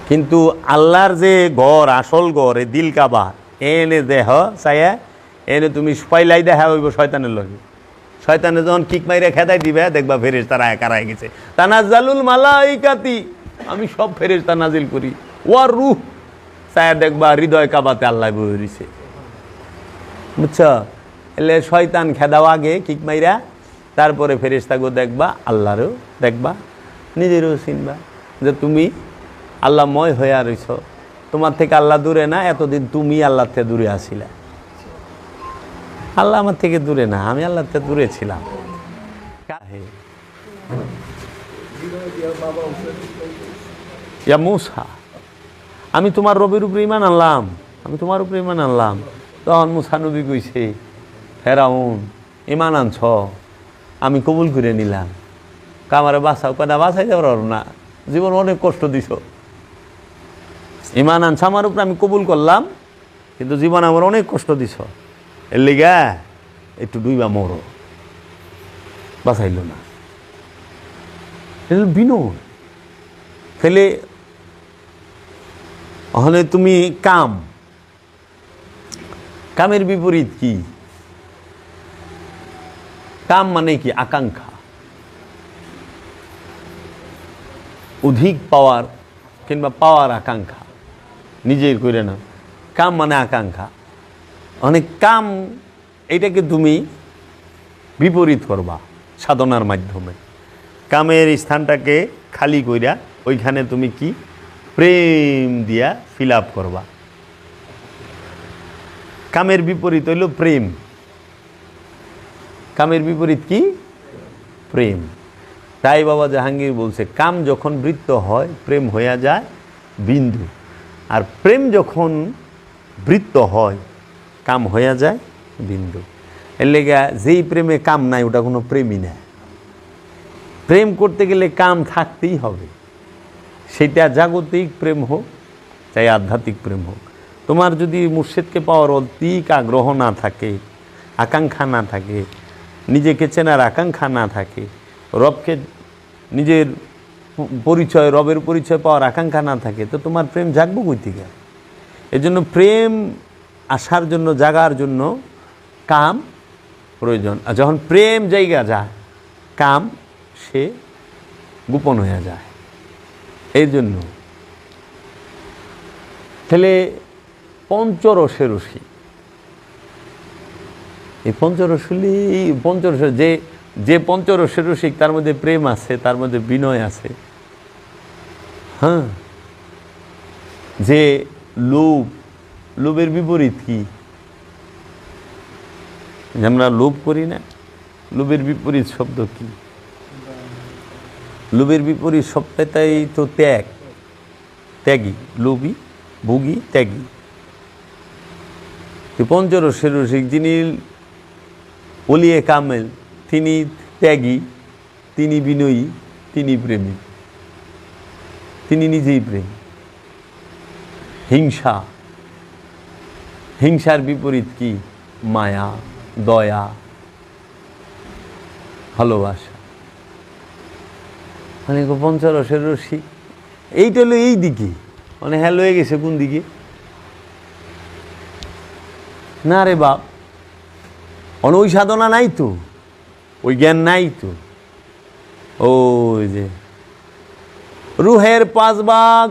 কিন্তু আল্লাহর যে গড় আসল গড় এ দিল কাবা এনে দেহ চাইয়া এনে তুমি পয়লাই দেখা হইব শয়তানের লগে। শয়তানে যখন কিক মাইরে খেদাই দিবে দেখবা ফেরেশতারা একারায় গেছে। তানাজ্জালুল মালাইকাতি, আমি সব ফেরেশতা নাজিল করি। ওয়ার রূহ চাইয়া দেখবা হৃদয় কাবাতে আল্লাহ বই রইছে। বুঝছো? এলে শয়তান খেদাও আগে কিক মাইরা, তারপরে ফেরেশতাগো দেখবা, আল্লাহরও দেখবা, নিজেরও চিনবা যে তুমি আল্লাহময় হইয়া রইছ। তোমার থেকে আল্লাহ দূরে না, এতদিন তুমি আল্লাহর থেকে দূরে আসিলা। আল্লাহ আমার থেকে দূরে না, আমি আল্লাহর থেকে দূরে ছিলাম। ইয়া মূসা, আমি তোমার রবের উপরে ঈমান আনলাম, আমি তোমার উপরে ঈমান আনলাম। তখন মূসা নবী কইছে, ফেরাউন ঈমান আনছ, আমি কবুল করে নিলাম। কামারে বাঁচাও, কেনা বাঁচাইতে পারো না, জীবন অনেক কষ্ট দিছ। ঈমান আনছ আমার উপরে, আমি কবুল করলাম, কিন্তু জীবন আমার অনেক কষ্ট দিছ। এর লিগা একটু ডুইবা মরো। বাঁচাইল না, বিনয়। তাহলে হলে তুমি কামের বিপরীত কি? কাম মানে কি? আকাঙ্ক্ষা, অধিক পাওয়ার কিংবা পাওয়ার আকাঙ্ক্ষা, নিজের করে না। কাম মানে আকাঙ্ক্ষা। অনেক কাম, এইটাকে তুমি বিপরীত করবা সাধনার মাধ্যমে। কামের স্থানটাকে খালি কইরা ওইখানে তুমি কি প্রেম দিয়া ফিল আপ করবা। কামের বিপরীত হইল প্রেম। কামের বিপরীত কি? প্রেম। তাই বাবা জাহাঙ্গীর বলছে, কাম যখন বৃত্ত হয় প্রেম হইয়া যায় বিন্দু, আর প্রেম যখন বৃত্ত হয় কাম হইয়া যায় বিন্দু। এর লেগে যেই প্রেমে কাম নাই ওটা কোনো প্রেমই না। প্রেম করতে গেলে কাম থাকতেই হবে, সেটা জাগতিক প্রেম হোক চাই আধ্যাত্মিক প্রেম হোক। তোমার যদি মুর্শিদকে পাওয়ার অধিক আগ্রহ না থাকে, আকাঙ্ক্ষা না থাকে, নিজেকে চেনার আকাঙ্ক্ষা না থাকে, রবকে নিজের পরিচয়, রবের পরিচয় পাওয়ার আকাঙ্ক্ষা না থাকে, তো তোমার প্রেম জাগবো কই থেকে? এজন্য প্রেম আসার জন্য, জাগার জন্য কাম প্রয়োজন। আর যখন প্রেম জায়গা যায়, কাম সে গোপন হয়ে যায়। এই জন্য তাহলে পঞ্চরসে রসী, এই পঞ্চরস যে পঞ্চরসে রসিক, তার মধ্যে প্রেম আছে, তার মধ্যে বিনয় আছে। হ্যাঁ, যে লোভের বিপরীত কি? আমরা লোভ করি না, লোভের বিপরীত শব্দ কি? লোভের বিপরীত শব্দটাই তো ত্যাগ, ত্যাগী। লোভী, ভোগী, ত্যাগী। পঞ্চরসের রসিক যিনি ওলিয়ে কামেল, তিনি ত্যাগী, তিনি বিনয়ী, তিনি প্রেমী, তিনি নিজেই প্রেম। হিংসা, হিংসার বিপরীত কি? মায়া, দয়া, ভালোবাসা। মানে পঞ্চরসের রসিক এইটা হলো এই দিকে, মানে হ্যাঁ লয়ে গেছে কোন দিকে? না রে বাপ, ওই সাধনা নাই তো, ওই জ্ঞান নাই তো। ওই যে রুহের 5 ভাগ,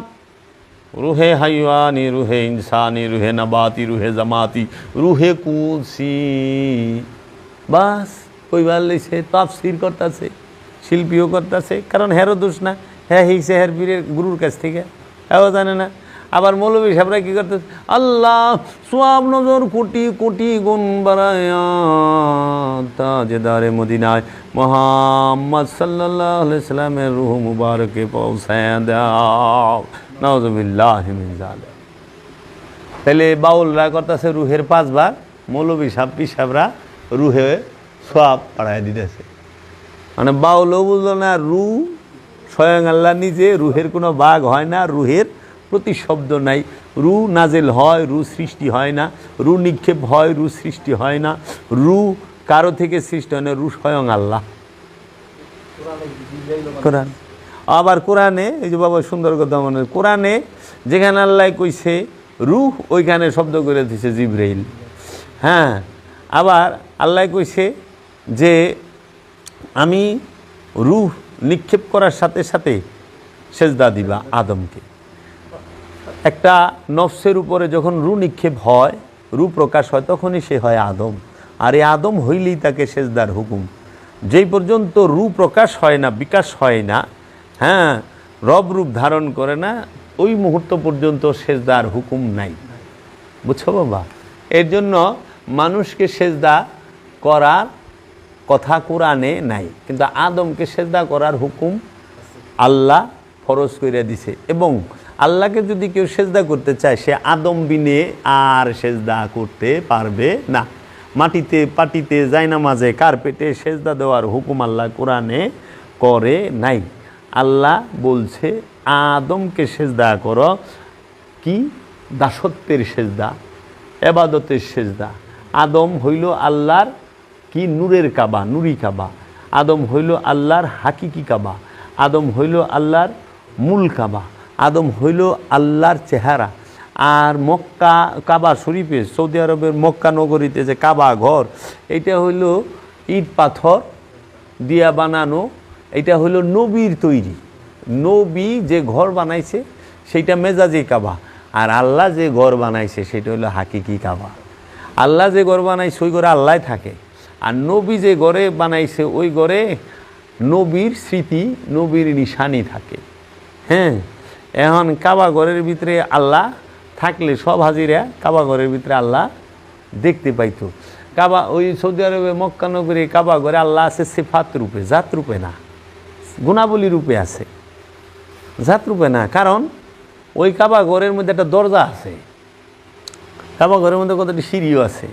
রুহে হাইওয়ানি, রুহে ইনসানি, রুহে নাবাতি, রুহে জামাতি, রুহে কুদসি। বাস কইবার লইছে, তাফসীর করতেছে, শিল্পীও করতেছে। কারণ হেরো দোষ না, হ্যাঁ হিংসে হের পীরের গুরুর কাছ থেকে, হ্যাঁ জানে না। আবার মৌলবী সাহেবরা কী করতেছে? আল্লাহ সোয়াব নজর কোটি কোটি গুণ বাড়ায়া তাজেদারে মদিনায় মুহাম্মদ সাল্লাল্লাহু আলাইহি সাল্লামের রূহ মুবারকে পৌঁছায় দাও। নাউযুবিল্লাহি মিন যালিক। তাহলে বাউলরা করতেছে রুহের 5 ভাগ, মৌলবী সাহেব পীর সাহেবরা রুহে সোয়াব বাড়ায় দিতেছে। মানে বাউলও বুঝলো না, রুহ স্বয়ং আল্লাহ নিজে, রুহের কোনো ভাগ হয় না, রুহের প্রতিশব্দ নাই। রু নাজেল হয়, রু সৃষ্টি হয় না, রু নিক্ষেপ হয়, রু সৃষ্টি হয় না, রু কারো থেকে সৃষ্টি হয় না, রু স্বয়ং আল্লাহ। কোরআন আবার কোরআনে এই যে বাবা সুন্দর কথা মনে, কোরআনে যেখানে আল্লাহ কইছে রূহ ওইখানে শব্দ করে দিছে জিবরাইল। হ্যাঁ, আবার আল্লাহ কইছে যে আমি রূহ নিক্ষেপ করার সাথে সাথে সেজদা দিবা আদমকে। একটা নফসের উপরে যখন রূহ নিক্ষেপ হয়, রূহ প্রকাশ হয়, তখনই সে হয় আদম। আর এই আদম হইলেই তাকে সেজদার হুকুম। যেই পর্যন্ত রূহ প্রকাশ হয় না, বিকাশ হয় না, হ্যাঁ, রব রূপ ধারণ করে না, ওই মুহূর্ত পর্যন্ত সেজদার হুকুম নাই। বুঝছো বাবা? এর জন্য মানুষকে সেজদা করার কথা কোরআনে নাই, কিন্তু আদমকে সেজদা করার হুকুম আল্লাহ ফরজ করে দিছে। এবং আল্লাহকে যদি কেউ সেজদা করতে চায়, সে আদম বিনে আর সেজদা করতে পারবে না। মাটিতে, পাটিতে, জায়নামাজে, কার্পেটে সেজদা দেওয়ার হুকুম আল্লাহ কোরআনে করে নাই। আল্লাহ বলছে আদমকে সেজদা করো। কি? দাসত্বের সেজদা, এবাদতের সেজদা। আদম হইল আল্লাহর কি? নূরের কাবা, নুরি কাবা। আদম হইল আল্লাহর হাকিকি কাবা। আদম হইল আল্লাহর মূল কাবা। আদম হইল আল্লাহর চেহারা। আর মক্কা কাবা শরীফে, সৌদি আরবের মক্কা নগরীতে যে কাবা ঘর, এটা হইল ইট পাথর দিয়া বানানো। এটা হইল নবীর তৈরি। নবী যে ঘর বানাইছে সেইটা মেজাজি কাবা, আর আল্লাহ যে ঘর বানাইছে সেটা হলো হাকিকি কাবা। আল্লাহ যে ঘর বানাইছে ওই ঘরে আল্লাহ থাকে, আর নবী যে ঘরে বানাইছে ওই ঘরে নবীর স্মৃতি, নবীর নিশানি থাকে। হ্যাঁ, এখন কাবা ঘরের ভিতরে আল্লাহ থাকলে সব হাজিরা কাবা ঘরের ভিতরে আল্লাহ দেখতে পাইতো। কাবা ওই সৌদি আরবে মক্কা নগরী কাবা ঘরে আল্লাহ আছে সিফাত রূপে, জাত রূপে না, গুণাবলী রূপে আছে, জাত রূপে না। কারণ ওই কাবা ঘরের মধ্যে একটা দরজা আছে, কাবা ঘরের মধ্যে কতটি সিঁড়িও আছে,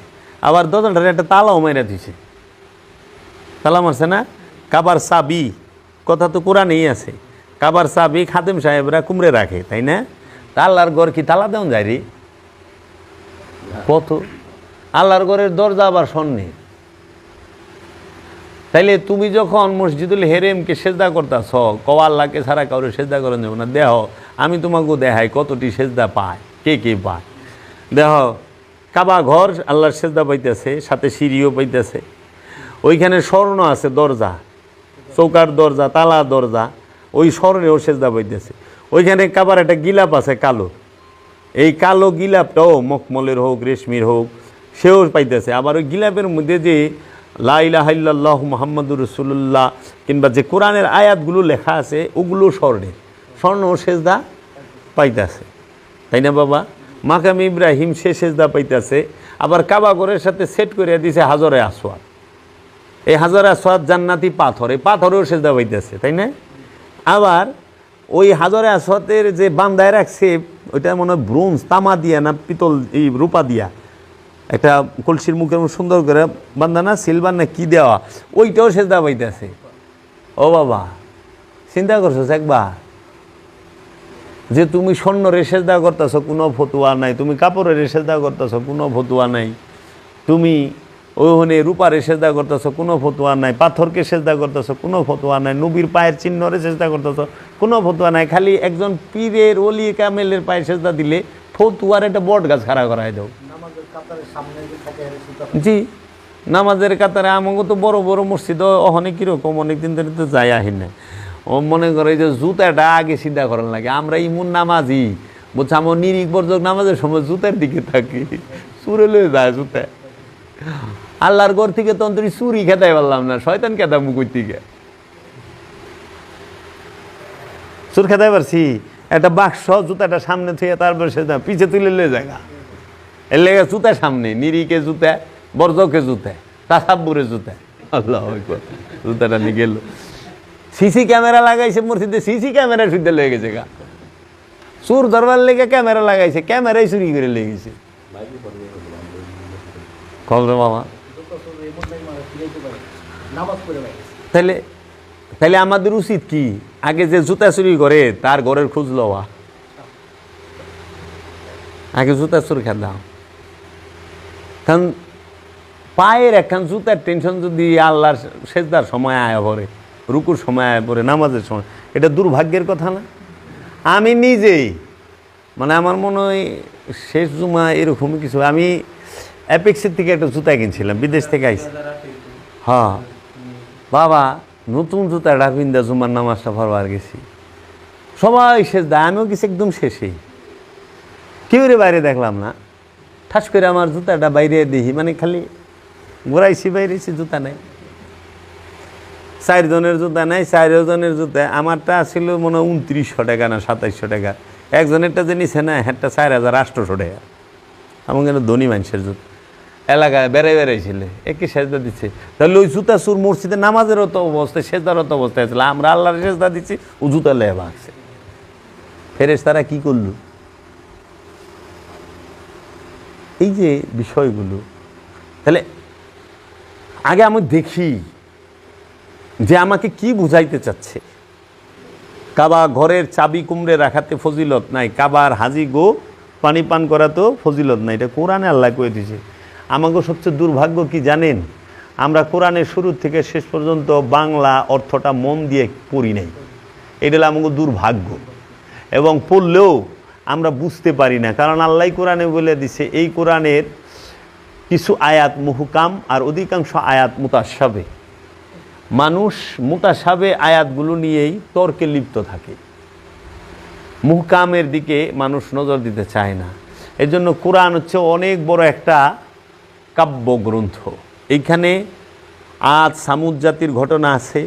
আবার দরজাটার একটা তালাও মেরে দিছে। তালা মারছে না? কাবার চাবি কথা তো কোরআনেই আছে। কাবার চাবি খাদেম সাহেবরা কুমড়ে রাখে, তাই না? তা আল্লাহর ঘর কি তালা দেওয়া যায় রে? কত আল্লাহর ঘরের দরজা আবার স্বর্ণের। তাইলে তুমি যখন মসজিদুল হেরেমকে সেজদা করতেছ, কওয়া আল্লাহকে ছাড়া কাউরে সেজদা করেন যাব না। দেহ আমি তোমাকে দেখাই কতটি সেজদা পায়, কে কে পায়। দেহ কাবা ঘর আল্লাহর সেজদা পাইতেছে, সাথে সিঁড়িও পাইতেছে। ওইখানে স্বর্ণ আছে, দরজা, চৌকার দরজা, তালা দরজা, ওই স্বর্ণেও সেজদা পাইতেছে। ওইখানে কাবার একটা গিলাপ আছে কালো, এই কালো গিলাপটাও মখমলের হোক, রেশমির হোক, সেও পাইতেছে। আবার ওই গিলাপের মধ্যে যে লা ইলাহা ইল্লাল্লাহু মুহাম্মাদুর রাসূলুল্লাহ কিংবা যে কোরআনের আয়াতগুলো লেখা আছে ওগুলো স্বর্ণের, স্বর্ণ সেজদা পাইতেছে, তাই না বাবা? মাকাম ইব্রাহিম সে সেজদা পাইতেছে। আবার কাবা ঘরের সাথে সেট করে দিয়েছে হাজরে আসওয়াদ। এই হাজরে আসওয়াদ জান্নাতি পাথর, এই পাথরেও সেজদা পাইতেছে, তাই না? আবার ওই হাজরে আসওয়াদের যে বান্দায় রাখছে ওইটা মনে হয় ব্রোঞ্জ, তামা দিয়া না পিতল, এই রূপা দিয়া একটা কলসির মুখের সুন্দর করে বান্দা না, সিলভার না কি দেওয়া, ওইটাও সেজদা পাইতেছে। ও বাবা, চিন্তা করছো একবার যে তুমি স্বর্ণরে সেজদা করতেছ, কোনো ফতুয়া নাই। তুমি কাপড়ের সেজদা করতেছ, কোনো ফতুয়া নাই। তুমি ওখানে রূপারে সেজদা করতেছ, কোনো ফতুয়া নাই। পাথরকে সেজদা করতেছ, কোনো ফতুয়া নাই। নবীর পায়ের চিহ্নরে সেজদা করতেছ, কোনো ফতুয়া নাই। খালি একজন পীরের ওলি কামেলের পায়ে সেজদা দিলে ফতুয়ার একটা বট গাছ খাড়া করাই দাও। জি, নামাজের কাতারে আমাকে তো বড় বড় মসজিদ অনেক কীরকম, অনেকদিন ধরে তো যাই আহি না। ও মনে করে যে জুতাটা আগে সিদ্ধা করার লাগে। আমরা ইমুন নামাজি, বলছে আমার নিরিখ বর্জক নামাজের সময় জুতার দিকে থাকি, চুরে লয়ে যায় জুতা। আল্লাহর ঘর থেকে তো অন্তরি চুরি খেতাই পারলাম না, শয়তান খেতা মুকুর থেকে চুর খেতাই পারছি। একটা বাক্স জুতাটা সামনে থুয়ে তারপর সে পিছে তুলে লয়ে যায়। এর লেগে জুতা সামনে, নিরিকে জুতা, বর্জকে জুতা, তাসাব্বুরে জুতা। আল্লাহ জুতাটা নিয়ে গেল। সিসি ক্যামেরা লাগাইছে মসজিদে, সিসি ক্যামেরা শুনতে লেগে গেছে গা। চুর ধরবার লেগে ক্যামেরা লাগাইছে, ক্যামেরাই চুরি করে লেগেছে। খবর মামা, তাহলে তাহলে আমাদের উচিত কি? আগে যে জুতা চুরি করে তার ঘরের খোঁজ লওয়া, আগে জুতা চুরি খেলাম। কারণ পায়ের একখান জুতার টেনশন যদি আল্লাহর সেজদার সময় আয়া পড়ে, রুকুর সময় আয়া পড়ে, নামাজের সময়, এটা দুর্ভাগ্যের কথা না? আমি নিজেই মানে আমার মনে হয় শেষ জুমা এরকমই কিছু, আমি অ্যাপেক্সের থেকে একটা জুতা কিনছিলাম, বিদেশ থেকে আইসি। হ্যাঁ বাবা, নতুন জুতাটা পিন্দা জুমার নামাজটা পড়বার গেছি, সবাই শেষ দেয়, আমিও গেছি একদম শেষেই, কেউ রে বাইরে দেখলাম না। ঠাস করে আমার জুতাটা বাইরে দেখি, মানে খালি ঘোরাইছি বাইরেছি, জুতা নেই। 4 জনের জুতা নাই, 4 জনের জুতা। আমারটা ছিল মনে হয় 2900 টাকা না 2700 টাকা, একজনেরটা যে নিছে না হ্যাঁ 4800 টাকা। আমার কেন ধনী মানুষের জুতা, এলাকায় বেড়াইছিল, একই সেজদা দিচ্ছে। তাহলে ওই জুতা সুর মসজিদে নামাজেরও তো অবস্থায়, সেজদারও তো অবস্থায় ছিল, আমরা আল্লাহর সেজদা দিচ্ছি, ও জুতা লেয়ে ভাগছে। ফেরেশতারা কি করলো? এই যে বিষয়গুলো, তাহলে আগে আমি দেখি যে আমাকে কি বুঝাইতে চাচ্ছে। কাবা ঘরের চাবি কুমড়ে রাখাতে ফজিলত নাই, কাবার হাজি গো পানি পান করাতেও ফজিলত নাই, এটা কোরআনে আল্লাহ কয়ে দিয়েছে। আমাকে সবচেয়ে দুর্ভাগ্য কি জানেন? আমরা কোরআনের শুরু থেকে শেষ পর্যন্ত বাংলা অর্থটা মন দিয়ে পড়ি নাই, এটা হলো আমাকে দুর্ভাগ্য। এবং পড়লেও আমরা বুঝতে পারি না, কারণ আল্লাহ কোরআনে বলে দিছে এই কোরআনের কিছু আয়াত মুহকাম আর অধিকাংশ আয়াত মুতাশাবে। মানুষ মুতাশাবে আয়াতগুলো নিয়েই তর্কে লিপ্ত থাকে, মুহকামের দিকে মানুষ নজর দিতে চায় না। এর জন্য কোরআন হচ্ছে অনেক বড় একটা কাব্যগ্রন্থ। এইখানে আদ সামুদ জাতির ঘটনা আছে,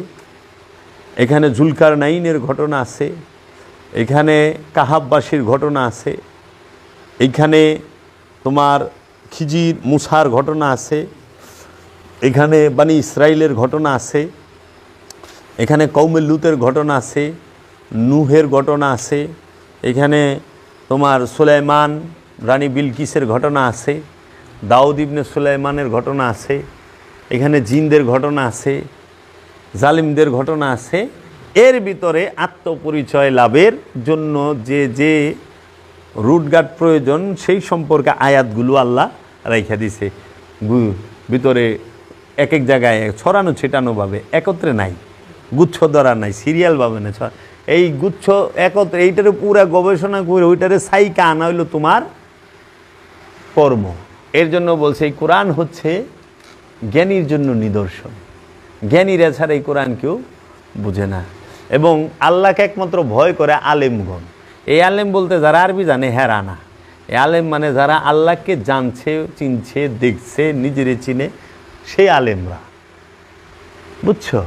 এখানে জুলকারনাইনের ঘটনা আছে, এখানে কাহাববাসীর ঘটনা আছে, এইখানে তোমার খিজির মুসার ঘটনা আছে, এখানে বানি ইসরাইলের ঘটনা আছে, এখানে কওমে লুতের ঘটনা আছে, নূহের ঘটনা আছে, এখানে তোমার সুলাইমান রানী বিলকিসের ঘটনা আছে, দাউদ ইবনে সুলাইমানের ঘটনা আছে, এখানে জিনদের ঘটনা আছে, জালিমদের ঘটনা আছে। এর ভিতরে আত্মপরিচয় লাভের জন্য যে যে রুটগার্ড প্রয়োজন সেই সম্পর্কে আয়াতগুলো আল্লাহ রাইখা দিছে ভিতরে, এক এক জায়গায় ছড়ানো ছিটানোভাবে, একত্রে নাই, গুচ্ছ ধরা নাই, সিরিয়ালভাবে না, এই গুচ্ছ একত্রে। এইটারে পুরা গবেষণা করে ওইটারে সাইকা আনা হইল তোমার কর্ম। এর জন্য বলছে এই কোরআন হচ্ছে জ্ঞানীর জন্য নিদর্শন, জ্ঞানীরা ছাড়া এই কোরআন কেউ বুঝে না। এবং আল্লাহকে একমাত্র ভয় করে আলেমগণ। এই আলেম বলতে যারা আরবি জানে হেরা না, এই আলেম মানে যারা আল্লাহকে জানছে, চিনছে, দেখছে, নিজেরে চিনে, সেই আলেমরা, বুঝছো?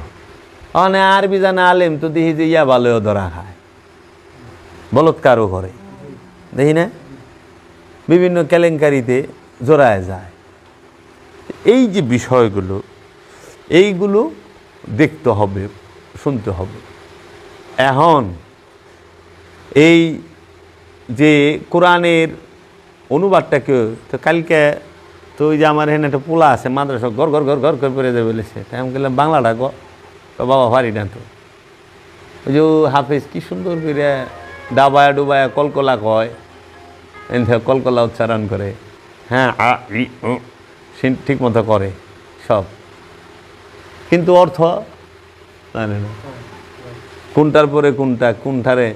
মানে আরবি জানে আলেম তো দেখি যে ইয়া ভালোও ধরা খায়, বলৎকারও করে, দেখি না, বিভিন্ন কেলেঙ্কারিতে জড়ায় যায়। এই যে বিষয়গুলো, এইগুলো দেখতে হবে, শুনতে হবে। এখন এই যে কোরআনের অনুবাদটাকে তো কালকে তো ওই যে আমার এখানে একটা পোলা আছে মাদ্রাসা, ঘর ঘর ঘর ঘর করে পড়ে যাবে বলেছে, তাই আমি বললাম বাংলাটা গো বাবা পারি না তো। ওই যে হাফেজ কি সুন্দর করে ডাবায়া ডুবায়া কলকলা কয়, কলকলা উচ্চারণ করে, হ্যাঁ ঠিক মতো করে সব, কিন্তু অর্থ জানে না, কোনটার পরে কোনটা, কোনটারে।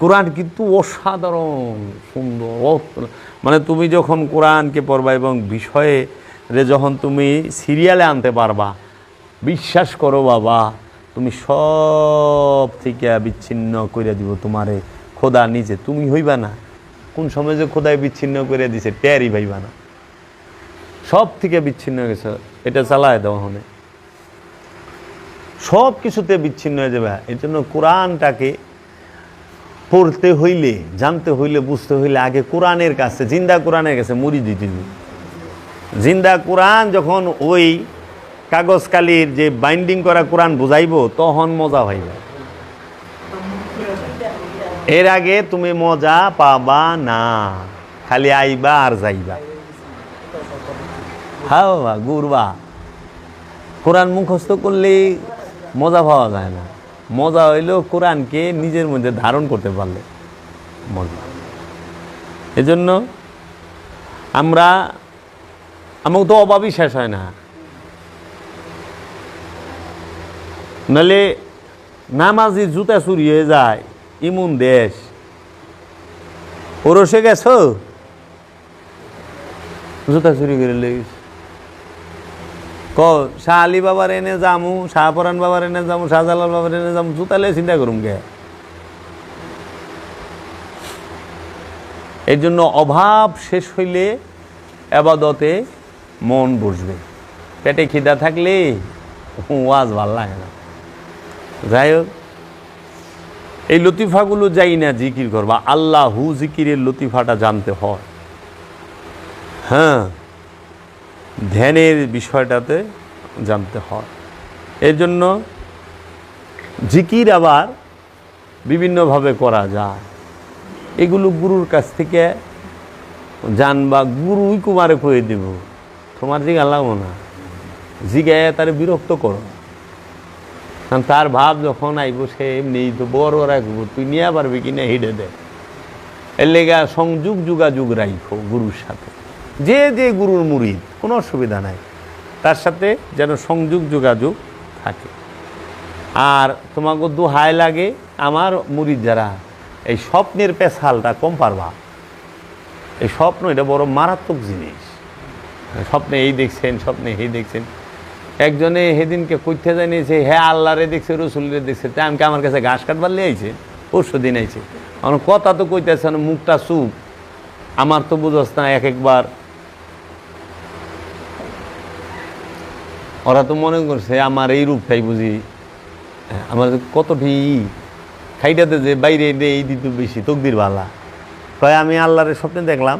কোরআন কিন্তু অসাধারণ সুন্দর, মানে তুমি যখন কোরআনকে পড়বা এবং বিষয়ে যখন তুমি সিরিয়ালে আনতে পারবা, বিশ্বাস করো বাবা, তুমি সব থেকে বিচ্ছিন্ন করে দিব তোমারে খোদা নিজে। তুমি হইবা না, কোন সময় যে খোদায় বিচ্ছিন্ন করে দিছে টেরই ভাইবা না, সব থেকে বিচ্ছিন্ন হয়ে গেছে। এটা চালায় দেওয়া হনে সব কিছুতে বিচ্ছিন্ন হয়ে যাবে। এই জন্য কোরআনটাকে পড়তে হইলে, জানতে হইলে, বুঝতে হইলে আগে কোরআনের কাছে, জিন্দা কোরআনের কাছে মুড়ি দিতে দিই। জিন্দা কোরআন যখন ওই কাগজ কালির যে বাইন্ডিং করা কোরআন বুঝাইব, তখন মজা হইবে। এর আগে তুমি মজা পাবা না, খালি আইবা আর যাইবা, হাওয়া ঘুরবা। কোরআন মুখস্থ করলে মজা পাওয়া যায় না, মজা হইলেও কোরআনকে নিজের মধ্যে ধারণ করতে পারলে মজা। এজন্য আমাকে তো অভাবই শেষ হয় না, নাহলে নামাজি জুতা চুরি হয়ে যায়, ইমন দেশ। ওরসে গেছ, জুতা চুরি করে লেগেছ। শাহ আলী বাবার এনে যামু, শাহপরান বাবার এনে যামু, শাহজালাল বাবার এনে যামু, জুতা লে চিন্তা করুম গে। এই জন্য অভাব শেষ হইলে আবাদতে মন বসবে। পেটে খিদা থাকলে ওয়াজ ভাল লাগে না। যাই হোক, এই লতিফাগুলো যাই না জিকির করবা, আল্লাহু জিকিরের লতিফাটা জানতে হয়। হ্যাঁ, ধ্যানের বিষয়টাতে জানতে হয়। এর জন্য জিকির আবার বিভিন্নভাবে করা যায়। এগুলো গুরুর কাছ থেকে জানবা, গুরুই কুমারে কয়ে দেব, তোমার জিগা লাগবো না। জিগায় তার বিরক্ত করো, কারণ তার ভাব যখন আইব সে এমনি তো বড় রাখবো, তুই নিয়ে পারবি কিনা হিডে দে। এর লেগা সংযোগ যোগাযোগ রাখো গুরুর সাথে। যে যে গুরুর মুরিদ, কোনো অসুবিধা নাই, তার সাথে যেন সংযোগ যোগাযোগ থাকে। আর তোমাকে দোহাই লাগে আমার মুরিদ যারা, এই স্বপ্নের পেছালটা কম পারবা। এই স্বপ্ন এটা বড় মারাত্মক জিনিস। স্বপ্নে এই দেখছেন, স্বপ্নে এই দেখছেন। একজনে সেদিনকে কইতে জানিয়েছে, হ্যাঁ আল্লাহরে দেখছে, রসুলরে দেখছে। তাই আমাকে আমার কাছে ঘাস কাটবার লিয়ে আইছে, পরশু দিন আইছে। আমার কথা তো কইতেছে না, মুখটা চুপ। আমার তো বুঝস না, এক একবার ওরা তো মনে করছে আমার এই রূপটাই বুঝি, আমার কতটি খাইটাতে যে বাইরে এই দিত বেশি তকদির বালা। কয় আমি আল্লাহরের স্বপ্নে দেখলাম,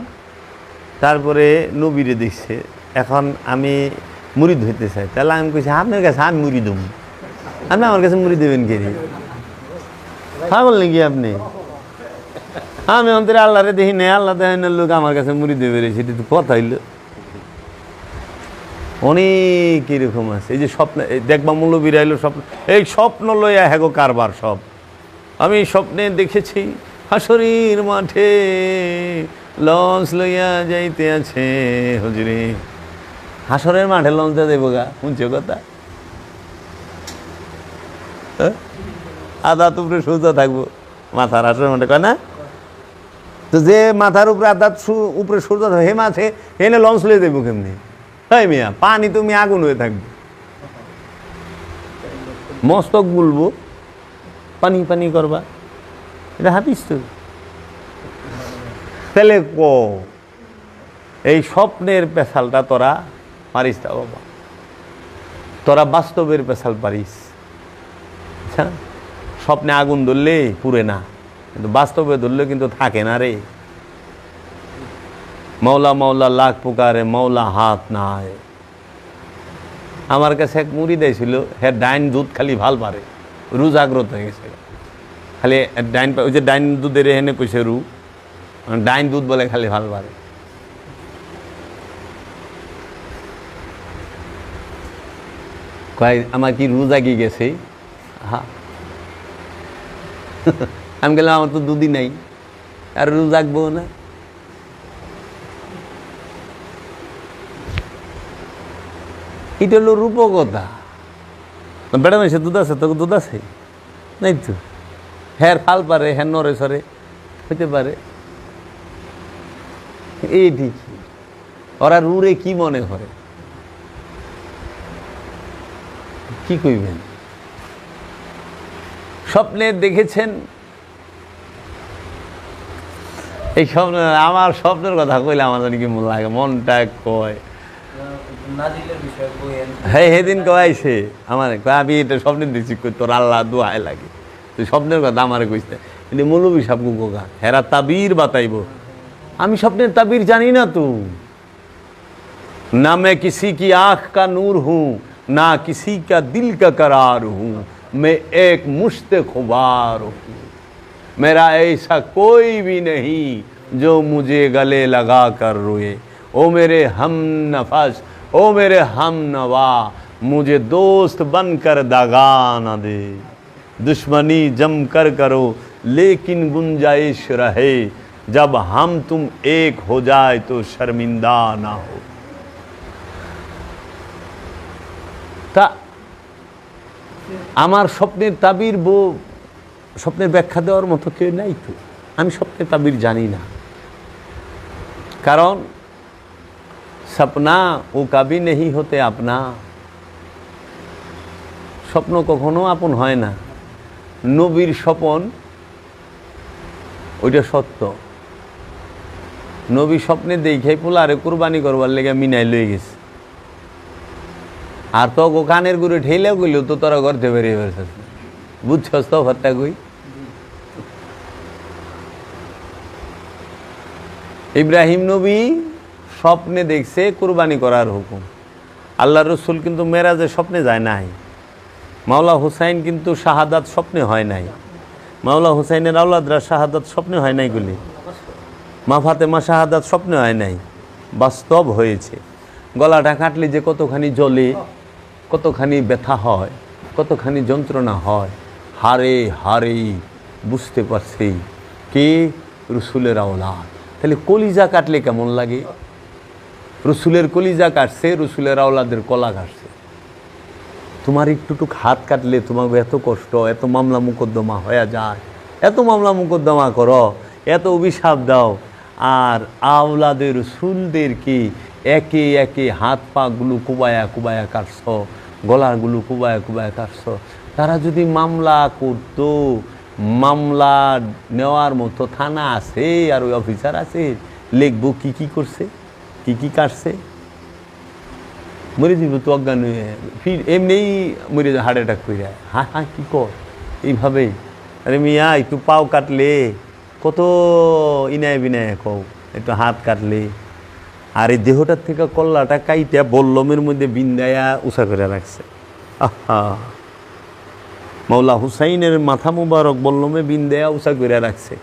তারপরে নবীরে দেখছে, এখন আমি মুড়ি ধরতে চাই। তাহলে আমি কইছি আপনার কাছে আমি মুড়ি দেব, আপনি আমার কাছে মুড়ি দেবেন কে? পাগল নাকি আপনি? আমি অন্তরে আল্লাহরে দেখি নেই, আল্লাহ দেখেন লোক আমার কাছে মুড়ি দেবে রে, সেটি তো কথা হইল। অনেক এরকম আছে। এই যে স্বপ্ন দেখবা, মৌলবীরা এলো স্বপ্ন, এই স্বপ্ন লইয়া হ্যাগো কারবার সব। আমি স্বপ্নে দেখেছি হাসরের মাঠে লঞ্চ লইয়া যাইতে আছে হুজুরে। হাসরের মাঠে লঞ্চ দিয়ে দেবো গা, শুনছো কথা? আদাত উপরে সোজা থাকবো, মাথার হাসরের মাঠে কয় না তো, যে মাথার উপরে আদাত উপরে সোজা থাকবে, হে মাঠে এনে লঞ্চ লইয়া দেবো কেমনি? তাই মিয়া, পানি তুমি আগুন হয়ে থাকবে, মস্তক বলবো, পানি পানি করবা। এটা হাদিস তো। তাহলে এই স্বপ্নের পেশালটা তোরা পারিস না বাবা, তোরা বাস্তবের পেশাল পারিস। আচ্ছা, স্বপ্নে আগুন ধরলে পুড়ে না, কিন্তু বাস্তবে ধরলে কিন্তু থাকে না রে। মৌলা মৌলা লাখ পুকারে, মৌলা হাত না আয়। আমার কাছে এক মুড়ি দিয়েছিল, হ্যাঁ ডাইন দুধ খালি ভাল পারে, রু জাগ্রত হয়ে গেছে খালি ডাইন। ওই যে ডাইন দুধের এখানে কইছে রু, ডাইন দুধ বলে খালি ভাল পারে। কয় আমার কি রু জাগি গেছে? হ্যাঁ, আমি গেলাম আমার তো দুধই নাই, আর রু জাগবো না। এটা হলো রূপকথা। বেড়া মেশে দুধ আছে, তোকে দুধ আছে নাই তো? হ্যাঁ ফাল পারে, হ্যাঁ নরে সরে হইতে পারে। এই ঠিক ওরা রুরে কি মনে করে, কি কইবেন? স্বপ্নে দেখেছেন, এই স্বপ্ন, আমার স্বপ্নের কথা কইলে আমার কি মন লাগে, মনটা কয়। হ্যাঁ সেদিন কয়াইছে আমার, আমি এটা স্বপ্নে দিচ্ছি, তোর আল্লাহ দোহাই লাগে, তুই স্বপ্নের কথা আমার কইস না। কিন্তু মৌলবী সাহেব গোগা হেরা তাবির বাতাইব, আমি স্বপ্নের তাবির জানি না তো। না मैं किसी की आँख का नूर हूँ, ना किसी का दिल का करार हूँ, मैं एक मुश्त खुबार हूँ, मेरा ऐसा कोई भी नहीं जो मुझे गले लगा कर रोए। ओ मेरे हम नफस, ओ मेरे हम नवा, मुझे दोस्त बनकर दगा न दे। दुश्मनी जम कर करो लेकिन गुंजाइश रहे, जब हम तुम एक हो जाए तो शर्मिंदा ना हो। তা আমার স্বপ্নের তাবির স্বপ্নের ব্যাখ্যা দেওয়ার মতো কেউ নাই তো। আমি স্বপ্নের তাবির জানি না, কারণ সপনা ও কাবি নেই হতে আপনা। স্বপ্ন কখনো আপন হয় না। নবীর স্বপন ওইটা সত্য। নবী স্বপ্নে দেখে পোলারে কুরবানি করবার লেগে মিনাই লয়ে গেছে, আর তো কানের গুড়ে ঠেলে গেল তো তোরা করতে বেরিয়ে বেরোছিস, বুঝছস তো ভত্তা কই। ইব্রাহিম নবী স্বপ্নে দেখছে কুরবানি করার হুকুম। আল্লাহ রসুল কিন্তু মেরাজে স্বপ্নে যায় নাই। মাওলা হুসাইন কিন্তু শাহাদাত স্বপ্নে হয় নাই। মাওলা হুসাইনের আওলাদরা শাহাদাত স্বপ্নে হয় নাই গুলি। মা ফাতেমা শাহাদাত স্বপ্নে হয় নাই, বাস্তব হয়েছে। গলাটা কাটলে যে কতখানি জ্বলে, কতখানি ব্যথা হয়, কতখানি যন্ত্রণা হয়, হারে হারে বুঝতে পারছি কে রসুলের আওলাদ। তাহলে কলিজা কাটলে কেমন লাগে? রসুলের কলিজা কাটছে, রসুলের আওলাদের কলা কাটছে। তোমার একটুটুক হাত কাটলে তোমাকে এত কষ্ট, এত মামলা মোকদ্দমা হয়ে যায়, এত মামলা মোকদ্দমা করো, এত অভিশাপ দাও, আর আওলাদের রসুলদেরকে একে একে হাত পাগুলো কুবায়া কুবায়া কাটছ, গলাগুলো কুবায়া কুবায়া কাটছ। তারা যদি মামলা করতো, মামলা নেওয়ার মতো থানা আছে আর ওই অফিসার আছে, লিখবো কি কি করছে, কি কি কাটছে। মরে যাব তো অজ্ঞান হয়ে, ফির এমনিই মরে যাবে হার্ট অ্যাটাক করে। হ্যাঁ হ্যাঁ কী কর এইভাবে? আরে মিয়া একটু পাও কাটলে কত ইনায় বিনায় কও, একটু হাত কাটলে, আর এই দেহটার থেকে কল্লাটা কাইটা বল্লমের মধ্যে বিন্দায়া উষা করে রাখছে। আহা, মাওলা হুসাইনের মাথা মুবারক বল্লমে বিন্দায়া উষা করে রাখছে।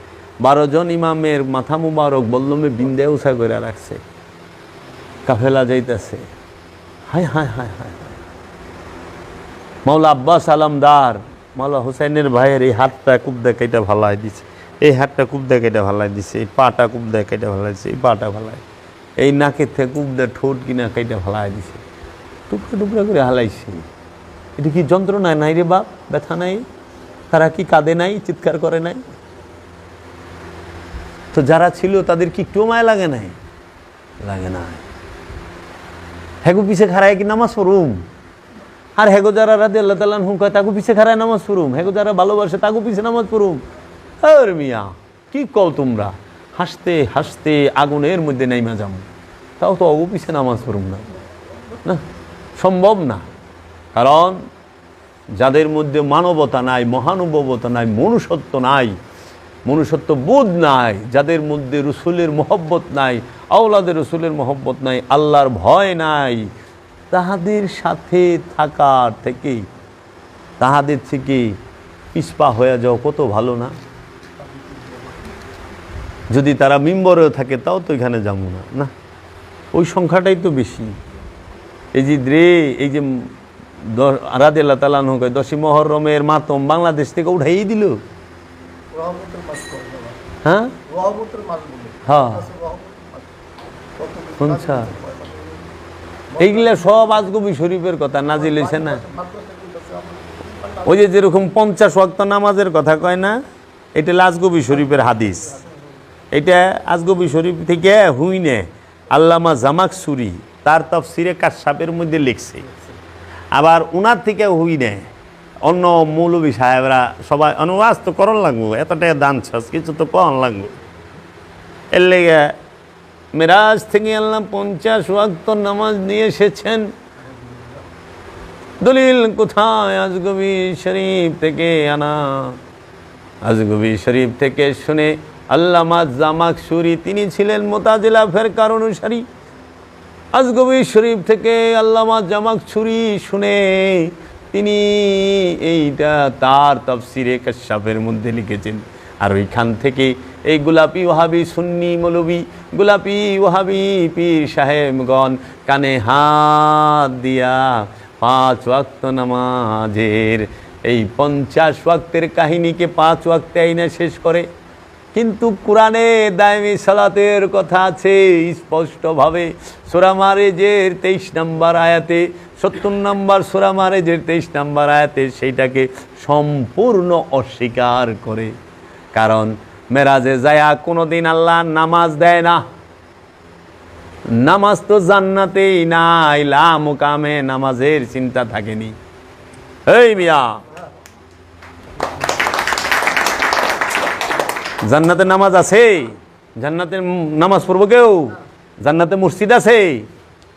12 জন ইমামের মাথা মুবারক বল্লমে বিন্দায়া উষা করে রাখছে। কাফেলা যাইতেছে, হায় হায় হায় হায়। মাওলা আব্বাস আলমদার মাওলা হুসাইনের ভাইয়ের এই হাতটা খুব দেখাইটা ভালাই দিছে, এই হাতটা খুব দেখাইটা ভালাই দিছে, এই পাটা খুব দেখাইটা ভালাই দিছে, এই পাটা ভালাই, এই নাকের থেকে খুব ঠোঁট কিনা খাইটা ভালাই দিছে, টুকরা টুকরা করে হালাইছে। এটা কি যন্ত্রণা নাই রে বাপ? ব্যথা নাই? তারা কি কাঁদে নাই, চিৎকার করে নাই? তো যারা ছিল তাদের কি একটু মায়া লাগে নাই? লাগে না। হেগো পিছে খারায় কি নামাজ পড়ুম, আর হেগো যারা রাদিয়াল্লাহু তাআলা আনহু কয় তাগো পিছে খারায় নামাজ পড়ুম, হেগো যারা ভালোবাসে তাগো পিছে নামাজ পড়ুম। আরে মিয়া কি কও তোমরা? হাসতে হাসতে আগুনের মধ্যে নাইমা যাম, তাও তো অগো পিছে নামাজ পড়ুম না, না সম্ভব না। কারণ যাদের মধ্যে মানবতা নাই, মহানুভবতা নাই, মনুষ্যত্ব নাই, মনুষ্যত্ব বোধ নাই, যাদের মধ্যে রসুলের মহব্বত নাই, আওলাদের রসুলের মহব্বত নাই, আল্লাহর ভয় নাই, তাহাদের সাথে থাকার থেকে, তাহাদের থেকে পিছপা হয়ে যাও কত ভালো না? যদি তারা মিম্বরেও থাকে তাও তো এখানে যাবো না, না ওই সংখ্যাটাই তো বেশি। এই যে এই যে রাদিয়াল্লাহু তাআলা আনহু কয় 10ই মুহররমের মাতম বাংলাদেশ থেকে উঠাই দিল। হ্যাঁ হ্যাঁ শুনছা? এইগুলা সব আজগবি শরীফের কথা নাজিল হয়েছে না। ওই যে যেরকম 50 ওয়াক্ত নামাজের কথা কয় না, এটা আজগবি শরীফের হাদিস। এটা আজগবি শরীফ থেকে হুইনে আল্লামা জামাকসুরি তার তাফসিরে কাশফের মধ্যে লিখছে। আবার উনার থেকে হুইনে অন্য মৌলবী সাহেবরা সবাই অনুবাদ তো করন লাগবো, এত টাকা দান ছাস কিছু তো কন লাগবো। এর লেগে মেরাজ থেকে আল্লাহ 50 ওয়াক্ত নামাজ নিয়ে এসেছেন। দলিল কোথায়? আজগবি শরীফ থেকে আনা। আজগবি শরীফ থেকে শুনে আল্লামা জামাকসুরি তিনি ছিলেন মুতাজিলা ফিরকার অনুসারী। আজগবি শরীফ থেকে আল্লামা জামাকসুরি শুনে তিনি এইটা তার তাফসিরে কাশফের মধ্যে লিখেছেন। আর ওইখান থেকে এই গোলাপি ওয়াহাবি সুন্নি মৌলবী, গোলাপি ওয়াহাবি পীর সাহেবগণ কানে হাত দিয়া 5 ওয়াক্ত নামাজের এই 50 ওয়াক্তের কাহিনীকে 5 ওয়াক্তে আইনা শেষ করে। কিন্তু কোরআনে দায়মি সালাতের কথা আছে স্পষ্টভাবে। সূরা মারেজের 23 নম্বর আয়াতে, 70 নম্বর সূরা মারেজের 23 নম্বর আয়াতে সেইটাকে সম্পূর্ণ অস্বীকার করে। কারণ মেরাজে যায়া কোনোদিন আল্লাহ নামাজ দেয় না। নামাজ তো জান্নাতেই নাই, লা মুকামে নামাজের চিন্তা থাকেনি। এই মিয়া, জান্নাতে নামাজ আছে? জান্নাতে নামাজ পড়বো কেউ? জান্নাতে মসজিদ আছে?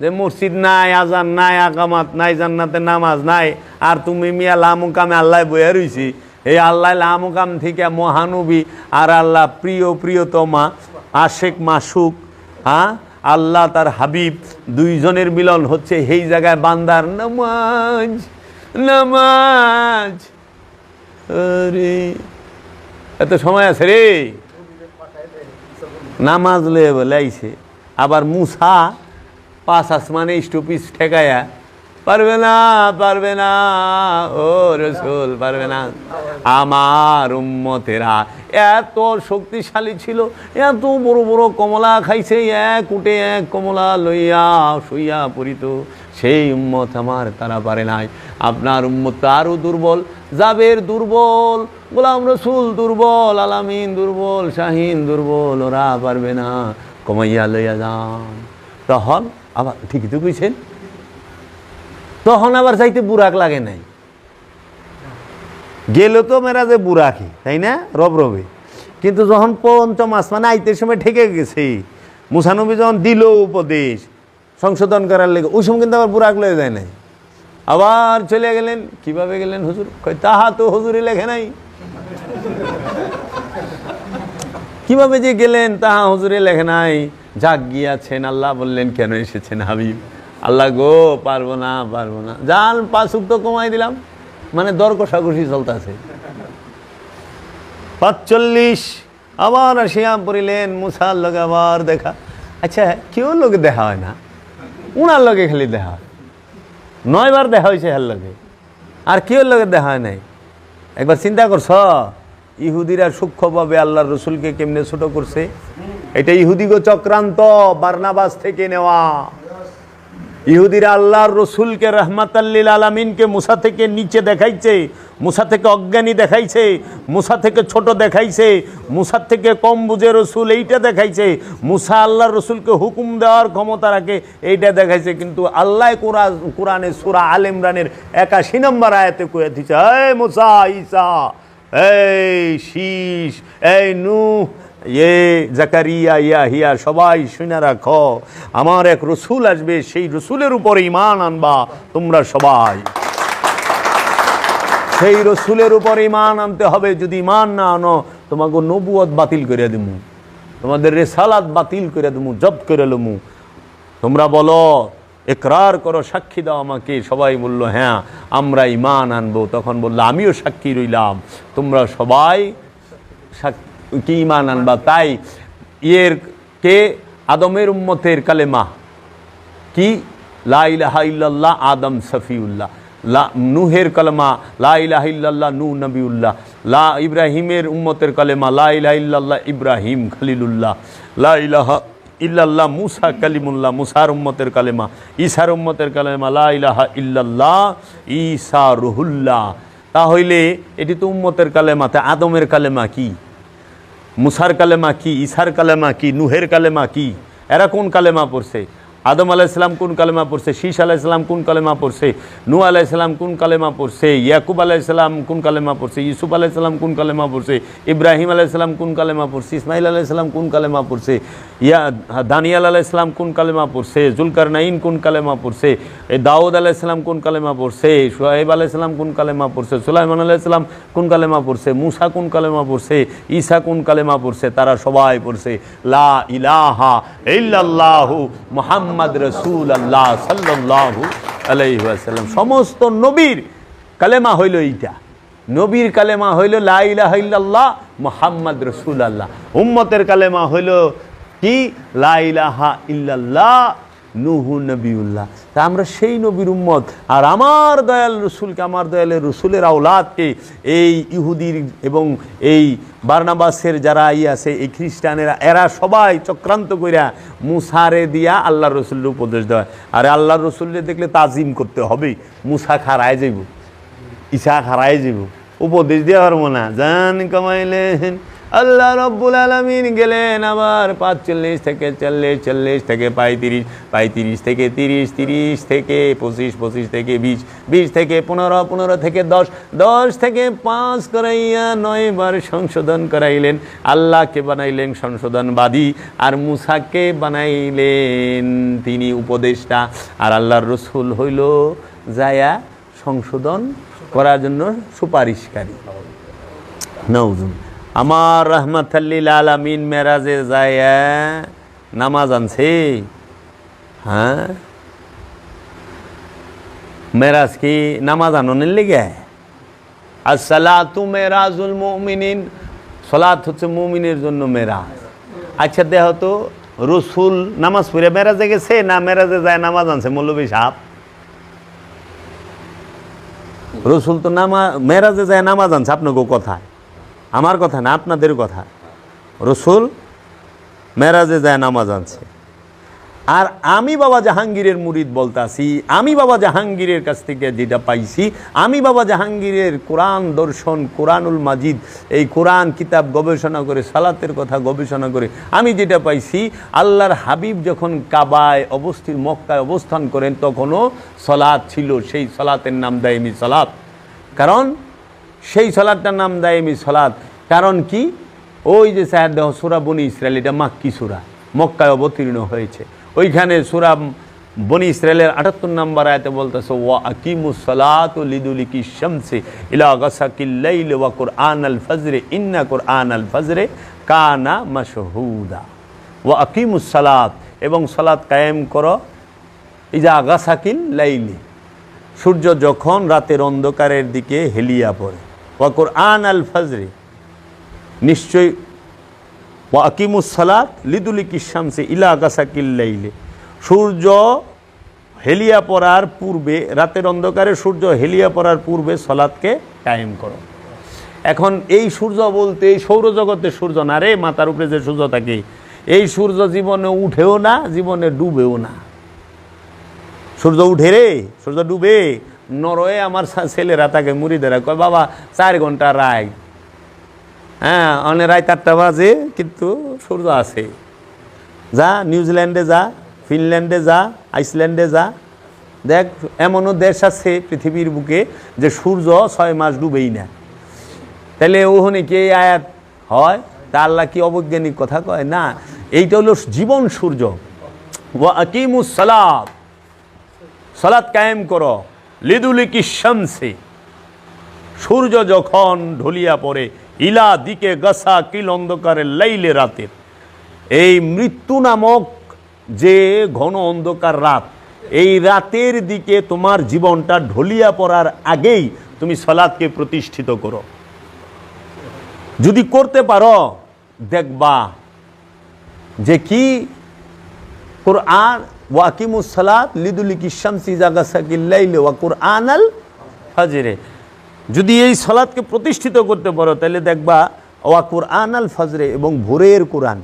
যে মসজিদ নাই, আজান নাই, আকামাত নাই, জান্নাতে নামাজ নাই, আর তুমি মিয়া লামুকামে আল্লাহ বইয়া রইছি। এই আল্লাহ লামুকাম থেকে মহানবী আর আল্লাহ প্রিয় প্রিয়তমা, আশেক মাসুক, হ্যাঁ, আল্লাহ তার হাবিব, দুইজনের মিলন হচ্ছে এই জায়গায় বান্দার নামাজ। নামাজ, আরে এত সময় আছে রে, নামাজ লয়ে বলাইছে। আবার মুসা 5 আসমানে স্টপিস ঠেকায়া, পারবে না, পারবে না ও রসুল, পারবে না। আমার উম্মতেরা এত শক্তিশালী ছিল, এত বড় বড় কমলা খাইছে, এক উঠে এক কমলা লইয়া শুইয়া পড়িত। সেই উম্মত আমার, তারা পারে নাই। আপনার উম্মত তো আরও দুর্বল, জাবের দুর্বল, গোলাম রসুল দুর্বল, আলামিন দুর্বল, শাহিন দুর্বল, ওরা পারবে না, কমাইয়া লইয়া যান। তখন আবার ঠিকই তো কইছেন, তখন আবার চাইতে বুরাক লাগে নাই। গেল তো মেরাজে বুরাকি, তাই না, রব রবে। কিন্তু যখন পঞ্চম আসমানে আইতের সময় ঠেকে গেছে, মুসা নবী যখন দিল উপদেশ সংশোধন করার লেগে, ওই সময় কিন্তু আবার বুরাক লয়ে যায় নাই। আবার চলে গেলেন। কিভাবে গেলেন হুজুর? কই তাহা তো হুজুরে লেখে নাই। কিভাবে যে গেলেন তাহা হুজুরে লেখে নাই। যাক গিয়াছেন, আল্লাহ বললেন কেন এসেছেন হাবিব? আল্লাহ গো, পারবো না, পারবো না, যান 5 ওয়াক্ত কমাই দিলাম। মানে দর কষাকষি চলতেছে। 45 আবার আসিয়া পড়িলেন, মুসার লগে আবার দেখা। আচ্ছা, কেউ লোকে দেখা হয় না, উনার লগে খালি দেখা হয়। 9 বার দেখা হয়েছে হের লগে, আর কেউ লগে দেখা হয় নাই। একবার চিন্তা করছ, ইহুদিরা সূক্ষ্মভাবে আল্লাহর রসুলকে কেমনে ছোট করছে? এটা ইহুদিগো চক্রান্ত, বারনাবাস থেকে নেওয়া। ইহুদিরা আল্লাহর রসুলকে রহমাতাল্লিল আলামিনকে মুসা থেকে নিচে দেখাইছে, মুসা থেকে অজ্ঞানী দেখাইছে, মুসা থেকে ছোট দেখাইছে, মুসার থেকে কম বুঝে রসুল এইটা দেখাইছে, মুসা আল্লাহর রসুলকে হুকুম দেওয়ার ক্ষমতা রাখে এইটা দেখাইছে। কিন্তু আল্লাহ কোরআনে সূরা আল ইমরানের 81 নম্বর আয়াতে কয়ে দিচ্ছে, এই মুসা, ঈসা, এই শীষ, এই নূহ, জাকারিয়া, ইয়াহিয়া, সবাই শুনে রাখো, আমার এক রসুল আসবে, সেই রসুলের উপরে ঈমান আনবা তোমরা সবাই। সেই রসুলের উপর ঈমান আনতে হবে। যদি ঈমান না আনো, তোমাকে নবুয়ত বাতিল করে দেবো, তোমাদের রিসালাত বাতিল করে দেবো, জব্দ করে লমু। তোমরা বলো, ইকরার করো, সাক্ষী দাও আমাকে। সবাই বলল হ্যাঁ আমরা ঈমান আনবো। তখন বললো আমিও সাক্ষী রইলাম, তোমরা সবাই কি ঈমান আনবা। তাই এর কে আদমের উম্মতের কালেমা কি? লা ইলাহা ইল্লাল্লাহ আদম সফিউল্লাহ। নূহের কালেমা লা ইলাহা ইল্লাল্লাহ নূহ নবিউল্লাহ। ইব্রাহিমের উম্মতের কালেমা লা ইলাহা ইল্লাল্লাহ ইব্রাহিম খলিলুল্লাহ। লা ইলাহা ইল্লাল্লাহ মুসা কালিমুল্লাহ, মুসার উম্মতের কালেমা। ঈসার উম্মতের কালেমা লা ইলাহা ইল্লাল্লাহ ঈসা রুহুল্লাহ। তাহলে এটি তো উম্মতের কালেমা। তা আদমের কালেমা কি? মুসার কালেমা কি? ঈসার কালেমা কি? নূহের কালেমা কি? এরা কোন কালেমা পড়ছে? আদম আলাইহিসসালাম কোন কালেমা পড়ছে? শীষ আলাইহিসসালাম কোন কালেমা পড়ছে? নূহ আলাইহিসসালাম কোন কালেমা পড়ছে? ইয়াকুব আলাইহিসসালাম কোন কালেমা পড়ছে? ইউসুফ আলাইহিসসালাম কোন কালেমা পড়ছে? ইব্রাহিম আলাইহিসসালাম কোন কালেমা পড়ছে? ইসমাইল আলাইহিসসালাম কোন কালেমা পড়ছে? দানিয়াল আলাইহিসসালাম কোন কালেমা পড়ছে? জুলকারনাইন কোন কালেমা পড়ছে? দাউদ আলাইহিসসালাম কোন কালেমা পড়ছে? শুআয়ব আলাইহিসসালাম কোন কালেমা পড়ছে? সুলাইমান আলাইহিসসালাম কোন কালেমা পড়ছে? মুসা কোন কালেমা পড়ছে? ঈসা কোন কালেমা পড়ছে? তারা সবাই পড়ছে লা ইলাহা ইল্লাল্লাহু মুহাম্মদ রাসূলুল্লাহ সাল্লাল্লাহু আলাইহি ওয়াসাল্লাম। সমস্ত নবীর কালেমা হইল এইটা। নবীর কালেমা হইল লা ইলাহা ইল্লাল্লাহ মুহাম্মদ রাসূলুল্লাহ। উম্মতের কালেমা হইল কি? লা ইলাহা ইল্লাল্লাহ নুহু নবিউল্লাহ। তা আমরা সেই নবীর উম্মত, আর আমার দয়াল রসুলকে, আমার দয়ালের রসুলের আওলাদকে এই ইহুদির এবং এই বারনাবাসের যারা আছে এই খ্রিস্টানেরা, এরা সবাই চক্রান্ত কইরা মুসারে দিয়া আল্লাহর রসুলের উপদেশ দেয়। আরে আল্লাহর রসুলের দেখলে তাজিম করতে হবে, মুসা খারায় যাইব, ঈসা খারায় যাইব, উপদেশ দেওয়া পারবো না। জান কামাইলেন আল্লাহ রব্বুল আলামিন, গেলেন আবার 45 থেকে 40, 40 থেকে 35, 35 থেকে 30, 30 থেকে 25, 25 থেকে 20, 20 থেকে 15, 15 থেকে 10, 10 থেকে 5 করাইয়া 9 বার সংশোধন করাইলেন। আল্লাহকে বানাইলেন সংশোধনবাদী, আর মুসাকে বানাইলেন তিনি উপদেষ্টা, আর আল্লাহর রসুল হইল যায়া সংশোধন করার জন্য সুপারিশকারী। নাউজুন আমার রহমাতুল্লিল আলামিন মেরাজে যায় নামাজ আনছে। হ্যাঁ, মেরাজ কি নামাজ আননের লেগে? আসসালাতু মেরাজুল মুমিনিন, সালাত হচ্ছে মুমিনের জন্য মেরাজ। আচ্ছা দেহ তো, রসুল নামাজ পড়ে মেরাজে গেছে না মেরাজে যায় নামাজ আনছে? মৌলবী সাহেব, রসুল তো মেরাজে যায় নামাজ আনছে। আপনাকে কথা, আমার কথা না, আপনাদের কথা। রসুল মেরাজে যায় নামাজ আনছে। আর আমি বাবা জাহাঙ্গীরের মুরিদ বলতাছি, আমি বাবা জাহাঙ্গীরের কাছ থেকে যেটা পাইছি, আমি বাবা জাহাঙ্গীরের কোরআন দর্শন, কোরআনুল মাজিদ, এই কোরআন কিতাব গবেষণা করে, সালাতের কথা গবেষণা করে আমি যেটা পাইছি, আল্লাহর হাবিব যখন কাবায় মক্কায় অবস্থান করেন তখনও সালাত ছিল। সেই সালাতের নাম দাইমি সালাত। কারণ সেই সালাতটার নাম দাইমি সালাত কারণ কি? ওই যে সাহেব দেহ সূরা বনি ইসরাইল, এটা মাক্কি সূরা, মক্কায় অবতীর্ণ হয়েছে। ওইখানে সূরা বনি ইসরাইলের 78 নম্বর আয়াতে বলতেছে, ওয়া আকিমুস সালাতু লিদুলিকি শামসি ইলা গাসাকিল লাইল ওয়া কুরআনাল ফজর ইন্না কুরআনাল ফজর কানা মাশহুদা। ওয়া আকিমুস সালাত, এবং সালাত কায়েম করো, ইজা গাসাকিল লাইলি, সূর্য যখন রাতের অন্ধকারের দিকে হেলিয়া পড়ে। ওয়া কুরআনাল ফজর, নিশ্চয়ই ওয়া আকিমুস সালাত লিদুলিকি শামসি ইলা গাসাকিল লাইলি, সূর্য হেলিয়া পড়ার পূর্বে, রাতের অন্ধকারে সূর্য হেলিয়া পড়ার পূর্বে সালাতকে কায়েম করো। এখন এই সূর্য বলতে এই সৌরজগতের সূর্য না রে, মাথার উপরে যে সূর্য থাকে, এই সূর্য জীবনে উঠেও না, জীবনে ডুবেও না। সূর্য উঠে রে, সূর্য ডুবে। নরওয়ে আমার ছেলেরা তাকে মুড়িদেরা কয়, বাবা 4 ঘন্টা রায়, হ্যাঁ অনেক রায় 4টা বাজে কিন্তু সূর্য আছে। যা নিউজিল্যান্ডে যা, ফিনল্যান্ডে যা, আইসল্যান্ডে যা, দেখ এমনও দেশ আছে পৃথিবীর বুকে যে সূর্য 6 মাস ডুবেই না। তাহলে ওখানে কি এই আয়াত হয়? তা আল্লাহ কি অবৈজ্ঞানিক কথা কয়? না, এইটা হলো জীবন সূর্য। ওয়া আকিমুস সালাত, সালাত কায়েম করো, লিদুলিকি শামসি, সূর্য যখন ঢলিয়া পড়ে, ইলা দিকে গাছা কিল অন্ধকারের লাইলে, রাতের এই মৃত্যু নামক যে ঘন অন্ধকার রাত, এই রাতের দিকে তোমার জীবনটা ঢলিয়া পড়ার আগেই তুমি সালাতকে প্রতিষ্ঠিত করো। যদি করতে পারো দেখবা যে কি কুরআন, ওয়া আকিমুস সালাত লিদুলিকি শামসি ইজা গাসাকিল লাইল ওয়া কুরআনাল ফজর, যদি এই সালাতকে প্রতিষ্ঠিত করতে পারো তাহলে দেখবা ওয়া কুরআনাল ফজর, এবং ভোরের কোরআন,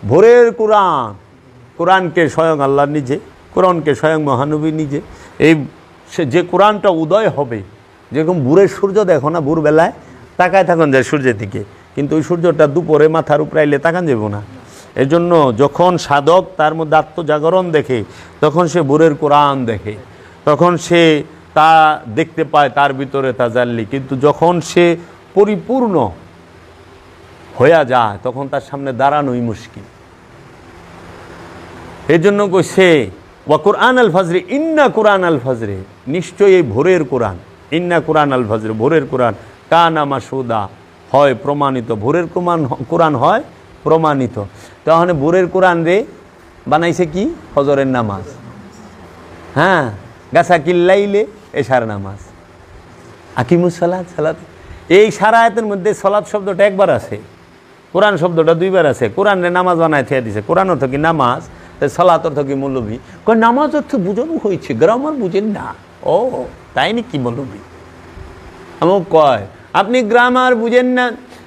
ভোরের কোরআন, কোরআনকে স্বয়ং আল্লাহ নিজে, কোরআনকে স্বয়ং মহানবী নিজে, এই যে কোরআনটা উদয় হবে, যেরকম ভোরের সূর্য দেখো না, ভোরবেলায় তাকায় থাকুন যায় সূর্যের দিকে, কিন্তু ওই সূর্যটা দুপুরে মাথার উপরে আইলে তাকান যাব না। এর জন্য যখন সাধক তার মধ্যে আত্মজাগরণ দেখে, তখন সে ভোরের কোরআন দেখে, তখন সে তা দেখতে পায়, তার ভিতরে তাজাল্লি। কিন্তু যখন সে পরিপূর্ণ হয়ে যায় তখন তার সামনে দাঁড়ানোই মুশকিল। এই জন্য কইছে ওয়া কুরআন আল ফজর, ইন্না কুরআন আল ফজর, নিশ্চয়ই এই ভোরের কোরআন, ইন্না কুরআন আল ফজর, ভোরের কোরআন, কানা মাসুদা, হয় প্রমাণিত, ভোরের কোরআন হয় প্রমাণিত। তাহলে ভোরের কোরআন রে বানাইছে কি? ফজরের নামাজ, হ্যাঁ, গাসাকিল লাইলে এশার নামাজ, আকিমুস সালাত, সালাত। এই সারা আয়াতের মধ্যে সালাত শব্দটা একবার আছে, কোরআন শব্দটা 2বার আছে। কোরআন রে নামাজ বানায় থিয়া দিছে, কোরআন অর্থ কি নামাজ। তাই সালাত অর্থ কি মৌলবী? কয় নামাজ অর্থ বুঝানো হয়েছে, গ্রামার বুঝেন না। ও তাই নাকি মৌলবী? আমার কয় আপনি গ্রামার বুঝেন না,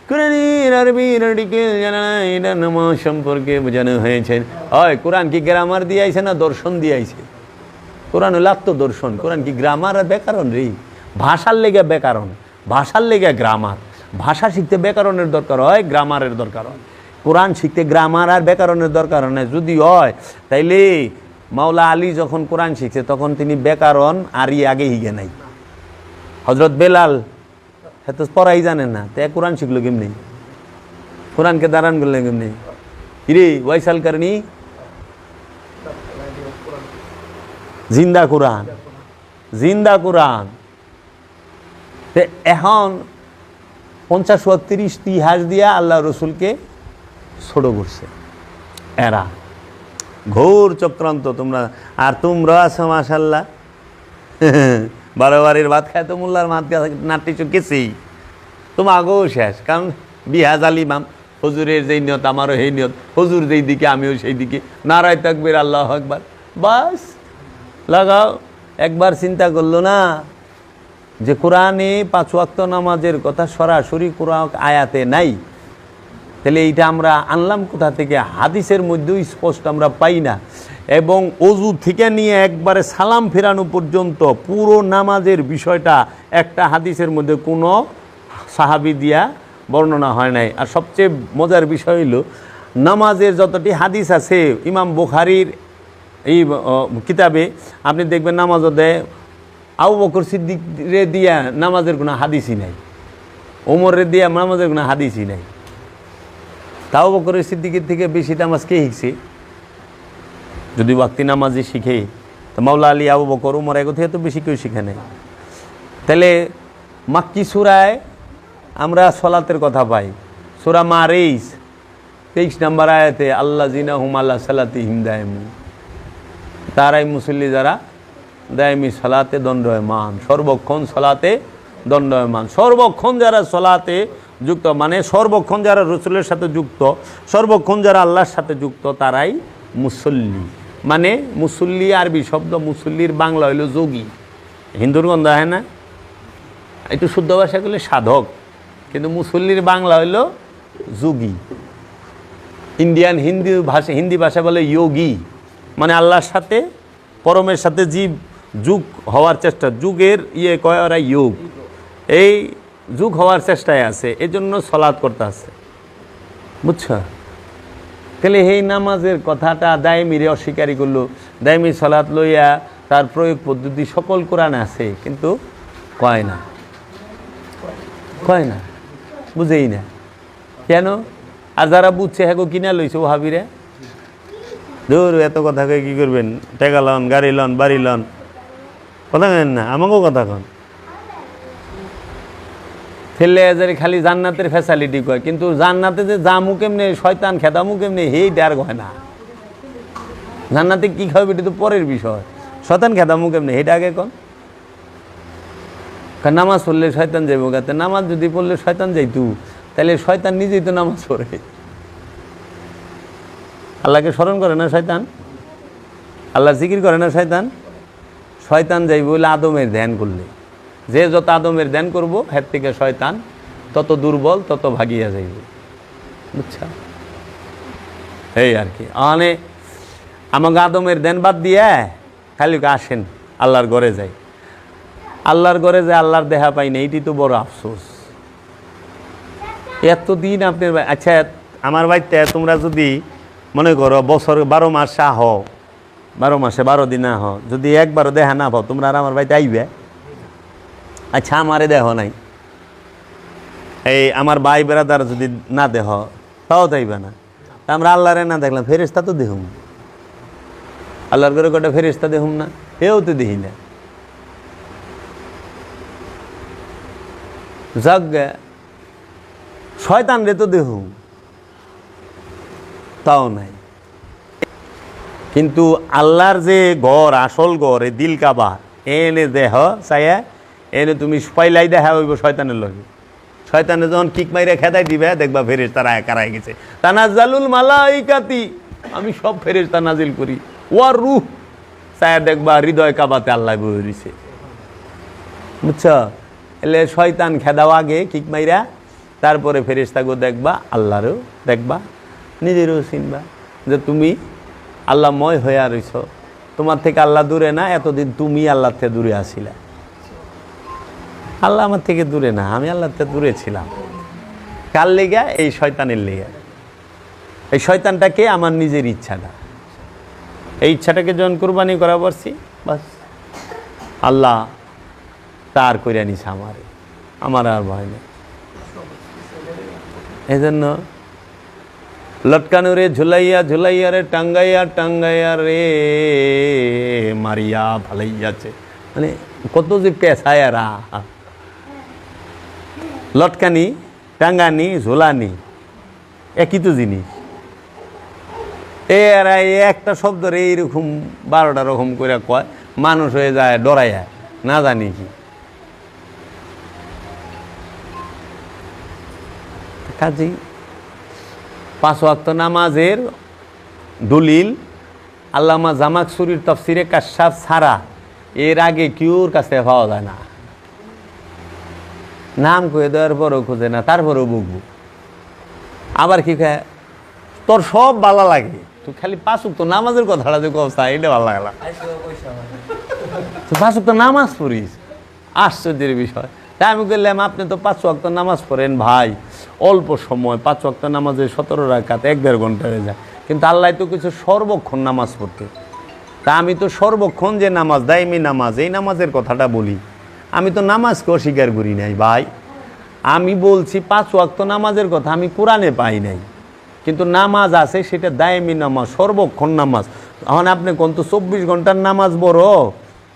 কোরআনের আরবির আর্টিকেল জানা না, এটা নামাজ সম্পর্কে বোঝানো হয়েছে। হয় কোরআন কি গ্রামার দিয়ে আইছে না দর্শন দিয়ে আইছে? কোরআন হলো আত্মদর্শন। কোরআন কি গ্রামার আর ব্যাকরণ রে? ভাষার লেগে ব্যাকরণ, ভাষার লেগে গ্রামার। ভাষা শিখতে ব্যাকরণের দরকার হয়, গ্রামারের দরকার হয়। কোরআন শিখতে গ্রামার আর ব্যাকরণের দরকার হয় না। যদি হয় তাইলে মাওলা আলী যখন কোরআন শিখছে তখন তিনি ব্যাকরণ আর আগে হিগে নাই। হজরত বেলাল এত পড়াই জানেন না, তাই কোরআন শিখলো কেমনি? কোরআনকে দাঁড়ান করলে কেমনি? ইরে ওয়াইসাল কারণী জিন্দা কোরআন, জিন্দা কোরআন। এখন 50-30 ইতিহাস দিয়া আল্লাহ রসুলকে ছোট করছে এরা। ঘোর চক্রান্ত তোমরা। আর তোমরা আছো মাশাল্লাহ 12 বারের ভাত খায় তো মোল্লার মাত নাট্টি চুকেছেই তোমার আগেও শেষ। কারণ বিহাজ আলিমাম হুজুরের যেই নিয়ত আমারও সেই নিয়ত, হুজুর যেই দিকে আমিও সেই দিকে, নারায় তাকবীর আল্লাহু আকবার, বাস লাগাও। একবার চিন্তা করলো না যে কোরআনে 5 ওয়াক্ত নামাজের কথা সরাসরি কোরআন আয়াতে নাই, তাহলে এইটা আমরা আনলাম কোথা থেকে? হাদিসের মধ্যেও স্পষ্ট আমরা পাই না। এবং অজু থেকে নিয়ে একবারে সালাম ফেরানো পর্যন্ত পুরো নামাজের বিষয়টা একটা হাদিসের মধ্যে কোনো সাহাবী দিয়া বর্ণনা হয় নাই। আর সবচেয়ে মজার বিষয় হলো নামাজের যতটি হাদিস আছে ইমাম বুখারীর এই কিতাবে আপনি দেখবেন নামাজও দেয় আবু বকর সিদ্দিকরে দিয়া নামাজের কোনো হাদিসই নাই, ওমরে দিয়া নামাজের কোনো হাদিসই নাই। তাও বকরের সিদ্দিকের থেকে বেশি নামাজ কে শিখছে? যদি ওয়াক্তি নামাজই শিখে তো মাওলা আলী আবু বকর উমর এগো থেকে তো বেশি কেউ শিখে নেই। তাহলে মাক্কি সূরায় আমরা সলাতের কথা পাই, সূরা মারিস 23 নম্বর আয়াতে আল্লাহ জিনা হুম আল্লাহ সালাতিহিম দায়মু, তারাই মুসল্লি যারা দায়মি সলাতে দণ্ডয়মান, সর্বক্ষণ সলাতে দণ্ডয়মান। সর্বক্ষণ যারা সলাতে যুক্ত, মানে সর্বক্ষণ যারা রসুলের সাথে যুক্ত, সর্বক্ষণ যারা আল্লাহর সাথে যুক্ত তারাই মুসল্লি। মানে মুসল্লি আরবি শব্দ, মুসল্লির বাংলা হইল যোগী। হিন্দুর গন্ধ হয় না? একটু শুদ্ধ ভাষা করলে সাধক, কিন্তু মুসল্লির বাংলা হইল যোগী। ইন্ডিয়ান হিন্দি ভাষা বলে যোগী, মানে আল্লাহর সাথে পরমের সাথে জীব যুগ হওয়ার চেষ্টা, যুগের কয় ওরা যোগ, এই যুগ হওয়ার চেষ্টায় আছে, এই জন্য সলাৎ করতে আছে, বুঝছ? তাহলে এই নামাজের কথাটা দায়মিরে অস্বীকারী করলো। দায়মি সলাৎ লইয়া তার প্রয়োগ পদ্ধতি সকল কোরআনে আছে, কিন্তু কয় না, বুঝেই না কেন? আর যারা বুঝছে হ্যাঁ কিনা লইছে ও হাবিরে ধর এত কথা কয়ে কী করবেন? টাকা লন, গাড়ি লন, বাড়ি লন, কথা কেন না? আমাকেও কথা কন। ফেললে যারে খালি জান্নাতের ফ্যাসিলিটি কয়, কিন্তু জান্নাতে যে জামু কেমনে, শয়তান খেদামু কেমনে, হেই ডার কয় না। জান্নাতে কী খাবে এটা তো পরের বিষয়, শয়তান খেদামু কেমনে হেটা আগে কন। নামাজ পড়লে শয়তান যাইব গাতে, নামাজ যদি পড়লে শয়তান যাইতু তাহলে শয়তান নিজেই তো নামাজ পড়ে। আল্লাহকে স্মরণ করে না শয়তান? আল্লাহ জিকির করে না শয়তান? শয়তান যাইব বলে আদমের ধ্যান করলে, যে যত আদমের ধ্যান করব হের থেকে শয়তান তত দুর্বল, তত ভাগিয়া যাইব, বুঝছা? এই আর কি। মানে আমাকে আদমের ধ্যান বাদ দিয়ে খালি আসেন আল্লাহর ঘরে যাই, আল্লাহর ঘরে যে আল্লাহর দেখা পাই না, এইটি তো বড় আফসোস। এতদিন আপনার আচ্ছা আমার বাড়িতে তোমরা যদি মনে করো বছর 12 মাস আহ, 12 মাসে 12 দিন আহ, যদি একবারও দেখা না পাও তোমরা আর আমার বাড়িতে আইবে? আচ্ছা আমারে দেহ নাই, এই আমার ভাই বেড়াদার যদি না দেহ তাও যাইবে না। আমরা আল্লাহরে না দেখলাম, ফেরেশতা তো দেখুম, আল্লাহর ঘরে কটা ফেরেশতা দেখুম না? এও তো দেখি না। যাক শয়তান রে তো দেখুম, তাও নাই। কিন্তু আল্লাহর যে ঘর, আসল ঘর, এ দিল কাবা, এনে দেহ চাইয়া এনে তুমি পাইলাই দেখা হইব শয়তানের লগে। শয়তানে যখন কিক মাইরে খেদাই দিবে দেখবা ফেরেশতারা কারাই গেছে। তানাজ্জালুল মালাইকাতি আমি সব ফেরেশতা নাজিল করি। ওয়ার রূহ চায়া দেখবা হৃদয় কাবাতে আল্লাহ বই দিছে, বুঝছ? এলে শয়তান খেদাও আগে কিক মাইরা, তারপরে ফেরেশতাগো দেখবা, আল্লাহরও দেখবা, নিজেরও চিনবা যে তুমি আল্লাহময় হয়ে রইছ। তোমার থেকে আল্লাহ দূরে না, এতদিন তুমি আল্লাহ থেকে দূরে আসিলা। আল্লাহ আমার থেকে দূরে না, আমি আল্লাহ থেকে দূরে ছিলাম। কার লেগা? এই শয়তানের লেগা। এই শয়তানটাকে আমার নিজের ইচ্ছাটা, এই ইচ্ছাটাকে যখন কোরবানি করা পারছি, বাস আল্লাহ তার কইরা নিছে আমার আর ভয় নেই। এই জন্য লটকানো রে ঝুলাইয়া ঝুলাইয়া রে টাঙ্গাইয়া টাঙ্গাইয়া রে মারিয়া ভালাইয়াছে, মানে কত যে পেশায়ারা। লটকানি, টাঙ্গানি, ঝোলানি একই তো জিনিস। এরা একটা শব্দ রে এইরকম 12টা রকম করে কয়, মানুষ হয়ে যায় ডরাইয়া, না জানি কি। কাজেই 5 ওয়াক্ত নামাজের দলিল আল্লামা জামাকসুরির তাফসিরে কাশফ ছাড়া এর আগে কেউর কাছে পাওয়া যায় না। নাম কয়ে দেওয়ার পরও খুঁজে না, তারপরেও বুকবু। আবার কি খায়, তোর সব ভালো লাগে, তুই খালি 5 ওয়াক্ত নামাজের কথাটা যে কথা এটা ভালো লাগলা, তুই 5 ওয়াক্ত নামাজ পড়িস, আশ্চর্যের বিষয়। তাই আমি বললাম, আপনি তো 5 ওয়াক্ত নামাজ পড়েন ভাই, অল্প সময় 5 ওয়াক্ত নামাজে 17 রাকাত 1-1.5 ঘন্টা হয়ে যায়, কিন্তু আল্লাহ তো কিছু সর্বক্ষণ নামাজ পড়তে। তা আমি তো সর্বক্ষণ যে নামাজ, দাইমি নামাজ, এই নামাজের কথাটা বলি। আমি তো নামাজকে অস্বীকার করি নাই ভাই, আমি বলছি 5 ওয়াক্ত নামাজের কথা আমি কোরআনে পাই নাই, কিন্তু নামাজ আছে, সেটা দাইমি নামাজ, সর্বক্ষণ নামাজ। এখন আপনি কোন তো 24 ঘন্টার নামাজ বড়,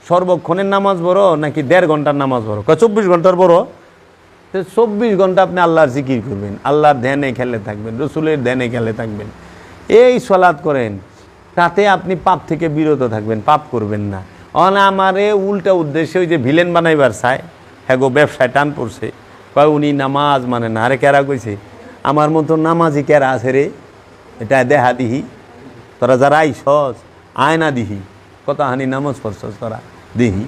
সর্বক্ষণের নামাজ বড়, নাকি 1.5 ঘন্টার নামাজ বড়? 24 ঘন্টার বড়। 24 ঘন্টা আপনি আল্লাহর জিকির করবেন, আল্লাহর ধ্যানে খেলে থাকবেন, রসুলের ধ্যানে খেলে থাকবেন, এই সালাত করেন, তাতে আপনি পাপ থেকে বিরত থাকবেন, পাপ করবেন না। আমারে উল্টা উদ্দেশ্যে ওই যে ভিলেন বানাইবার চায়, হ্যাঁ গো ব্যবসায় টান পড়ছে, কয় উনি নামাজ মানে না। আরে কেরা কইছে? আমার মতো নামাজি কেরা আছে রে, এটা দেহা দিহি, তোরা যারা আইসস আয়না দিহি, কত হানি নামাজ পড়ছস তোরা দিহি।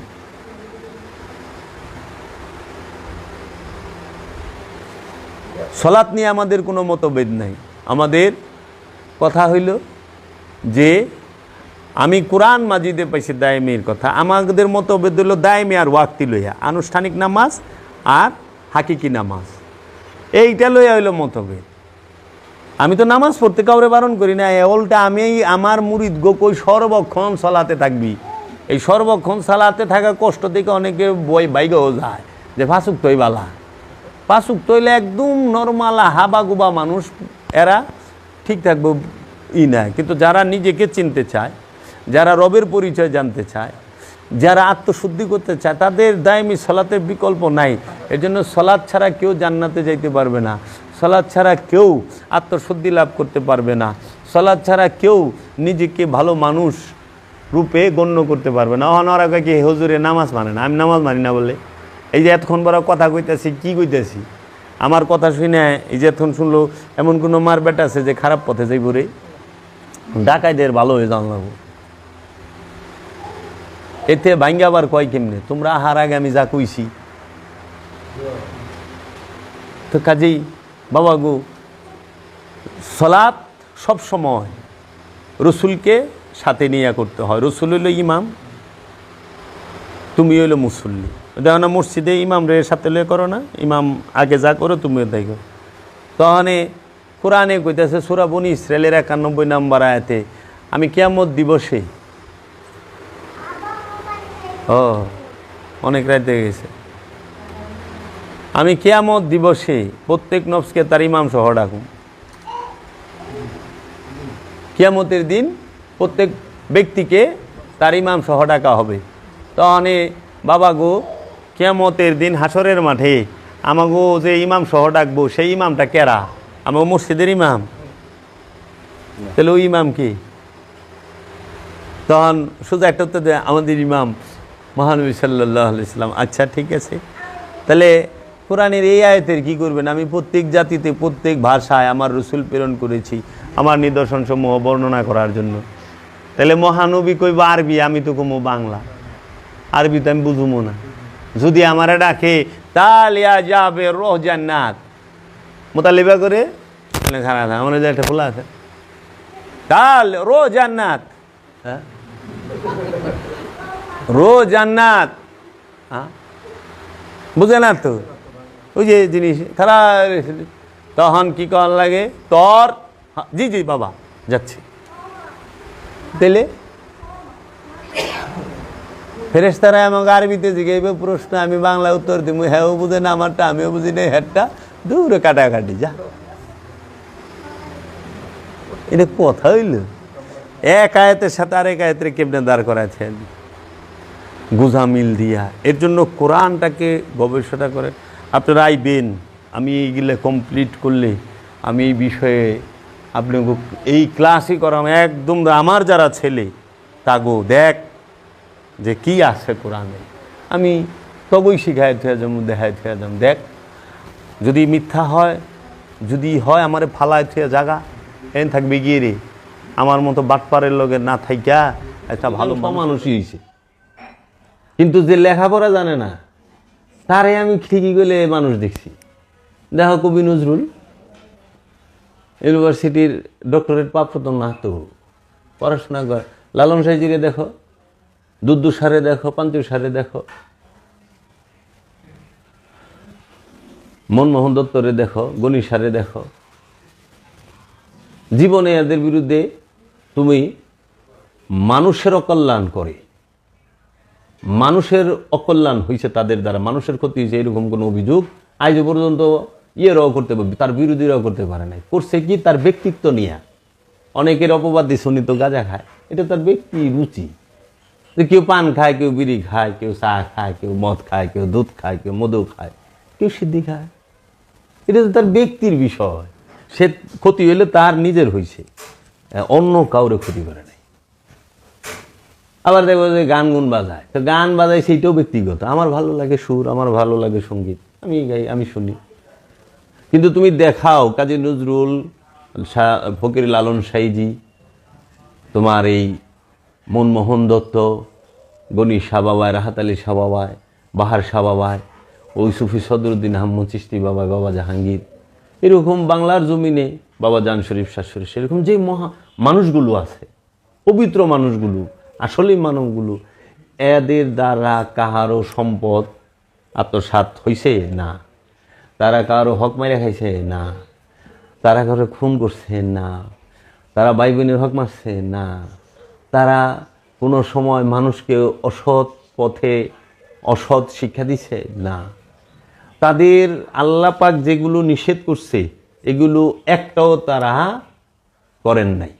সলাৎ নিয়ে আমাদের কোনো মতভেদ নাই। আমাদের কথা হইল যে আমি কোরআন মাজিদে পাইছি দায়মের কথা। আমাদের মতভেদ হইল দায়মে আর ওয়াক্তি লইয়া, আনুষ্ঠানিক নামাজ আর হাকিকি নামাজ, এইটা লইয়া হইল মতভেদ। আমি তো নামাজ পড়তে কাউরে বারণ করি না, উল্টা আমি আমার মুরিদ গো কই সর্বক্ষণ সলাতে থাকবি। এই সর্বক্ষণ সালাতে থাকা কষ্ট থেকে অনেকে বই বাইগেও যায় যে 5 ওয়াক্তই বালা, 5 ওয়াক্ত হইলে একদম নর্মাল হাবা গুবা মানুষ, এরা ঠিক থাকবে ই না। কিন্তু যারা নিজেকে চিনতে চায়, যারা রবের পরিচয় জানতে চায়, যারা আত্মশুদ্ধি করতে চায়, তাদের দায়মি সলাতের বিকল্প নাই। এর জন্য সলাৎ ছাড়া কেউ জান্নাতে যাইতে পারবে না, সলাৎ ছাড়া কেউ আত্মশুদ্ধি লাভ করতে পারবে না, সলাৎ ছাড়া কেউ নিজেকে ভালো মানুষ রূপে গণ্য করতে পারবে না। ওরা কি হুজুরে নামাজ মানে না, আমি নামাজ মানি না বলে এই যে এতক্ষণ বড় কথা কইতেছি, কি কইতেছি? আমার কথা শুনে এই যে এতক্ষণ শুনলো, এমন কোনো মার বেটা আছে যে খারাপ পথে যাইব রে? ডাকাইদের ভালো হয়ে যান লাগবো, এতে ভাঙ্গা আবার কয় কেমনে? তোমরা আহার আগে আমি যা কইছি। তো কাজেই বাবা গো, সলাৎ সব সময় রসুলকে সাথে নিয়ে করতে হয়। রসুল হইল ইমাম, তুমি হইলো মুসল্লি। দেখো না মসজিদে ইমাম রে সাথে লয়ে করো না, ইমাম আগে যা করো তুমিও তাই করো। তখনে কোরআনে কইতেছে সূরা বনী ইসরাইলের 91 নম্বর আয়াতে, আমি কিয়ামত দিবসে, অনেক রাত হয়ে গেছে, আমি কিয়ামত দিবসে প্রত্যেক নফসকে তার ইমাম সহ ডাকুম। কিয়ামতের দিন প্রত্যেক ব্যক্তিকে তার ইমাম সহ ডাকা হবে। তখনে বাবা গো, কিয়ামতের দিন হাসরের মাঠে আমাগো যে ইমাম সহ ডাকবো, সেই ইমামটা কেরা? আমার মসজিদের ইমাম? তাহলে ওই ইমাম কি? তখন সোজা একটা উত্তর দেয়, আমাদের ইমাম মহানবী সাল্লাল্লাহু আলাইহি সাল্লাম। আচ্ছা ঠিক আছে, তাহলে কোরআনের এই আয়াতের কি করবেন? আমি প্রত্যেক জাতিতে প্রত্যেক ভাষায় আমার রসুল প্রেরণ করেছি আমার নিদর্শন সমূহ বর্ণনা করার জন্য। তাহলে মহানবী কইব আরবি, আমি তো কমো বাংলা, আরবি তো আমি বুঝুমো না। যদি আমারে ডাকে তালিয়া যাবে রোহ জান্নাত, মোতালিবা করে খারাপ আমার যে একটা খোলা আছে, তাল রো জান্নাত, হ্যাঁ রো জান্নাত, হ্যাঁ বুঝে না তো ওই যে জিনিস খারাপ। তখন কি কর লাগে তোর, জি জি বাবা যাচ্ছি। তাইলে ফেরেশতারা আমাকে আরবিতে জিজ্ঞাসা প্রশ্ন, আমি বাংলা উত্তর দিব, হ্যাঁ ও বুঝে না আমারটা, আমিও বুঝি না হ্যাঁটা, দূরে কাটাকাটি যা। এটা কথা হইল? এক আয়াতের সাথে আরেক আয়াতের কেমনে দাঁড় করাছেন গুজামিল দিয়া। এর জন্য কোরআনটাকে গবেষণা করে আপনারা আইবেন। আমি এইগুলো কমপ্লিট করলে আমি এই বিষয়ে আপনি এই ক্লাসই করাম একদম। আমার যারা ছেলে তাগো দেখ যে কি আছে কোরআনে, আমি তবই শিখাই থুয়া যাম, দেখাই থুয়া যাম। দেখ যদি মিথ্যা হয়, যদি হয় আমারে ফালায় থুয়া জাগা এন থাকবে গিয়ে রে, আমার মতো বাটপারের লগে না থাইকা একটা ভালো মানুষই হয়েছে। কিন্তু যে লেখাপড়া জানে না তারে আমি ঠিকই গেলে মানুষ দেখছি। দেখো কবি নজরুল ইউনিভার্সিটির ডক্টরেট প্রাপ্ত না, তো পড়াশোনা করে। লালন সাইজিরে দেখো, দুদ্দু সারে দেখো, পাঞ্চু সারে দেখো, মনমোহন দত্তরে দেখো, গণি সারে দেখো। জীবনে এদের বিরুদ্ধে তুমি মানুষের অকল্যাণ করে, মানুষের অকল্যাণ হয়েছে তাদের দ্বারা, মানুষের ক্ষতি হয়েছে এরকম কোনো অভিযোগ আজ পর্যন্ত ইয়েরাও করতে পারবে, তার বিরোধীরাও করতে পারে নাই। করছে কি? তার ব্যক্তিত্ব নিয়ে। অনেকের অপবাদ দিচ্ছে উনি তো গাঁজা খায়, এটা তার ব্যক্তি রুচি। কেউ পান খায়, কেউ বিড়ি খায়, কেউ চা খায়, কেউ মদ খায়, কেউ দুধ খায়, কেউ মধু খায়, কেউ সিদ্ধি খায়। এটা তো তার ব্যক্তির বিষয়। সে ক্ষতি হইলে তার নিজের হয়েছে, অন্য কাউরে ক্ষতি করে নাই। আবার দেখবো যে গান গুন বাজায়, তো গান বাজায় সেইটাও ব্যক্তিগত। আমার ভালো লাগে সুর, আমার ভালো লাগে সঙ্গীত, আমি গাই, আমি শুনি। কিন্তু তুমি দেখাও কাজী নজরুল, ফকির লালন সাইজি, তোমার এই মনমোহন দত্ত, গণি শাহ বাবায়, রাহাত আলী শাহ বাবায়, বাহার শাহ বাবায়, ওই সুফি সদরুদ্দিন আহমদ চিশতি বাবায়, বাবা জাহাঙ্গীর, এরকম বাংলার জমিনে বাবা জান শরীফ, শাহ শরীফ, সেরকম যে মানুষগুলো আছে, পবিত্র মানুষগুলো, আসলেই মানবগুলো, এদের দ্বারা কাহারও সম্পদ আত্মসাৎ হইছে না, তারা কারো হক মাইরা খাইছে না, তারা কারো খুন করছে না, তারা ভাই বোনের হক মারছে না, তারা কোনো সময় মানুষকে অসৎ পথে অসৎ শিক্ষা দিছে না। তাদের আল্লাহ পাক যেগুলো নিষেধ করছে এগুলো একটাও তারা করেন নাই,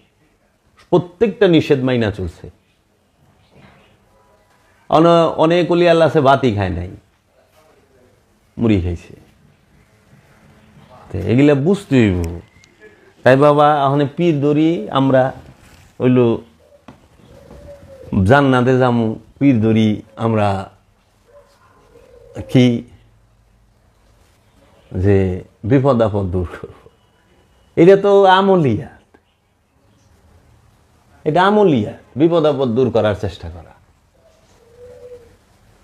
প্রত্যেকটা নিষেধ মাইনা চলছে। অনেক অলি আল্লাহ আছে বাতি খায় নাই, মুড়ি খাইছে। এগুলা বুঝতে হইব। তাই বাবা এখন পীর ধরি আমরা হইল জান্নাতে যামু, পীর ধরি আমরা কি যে বিপদ আপদ দূর করব। এটা তো আমলিয়াত, এটা আমলিয়াত, বিপদ আপদ দূর করার চেষ্টা করা।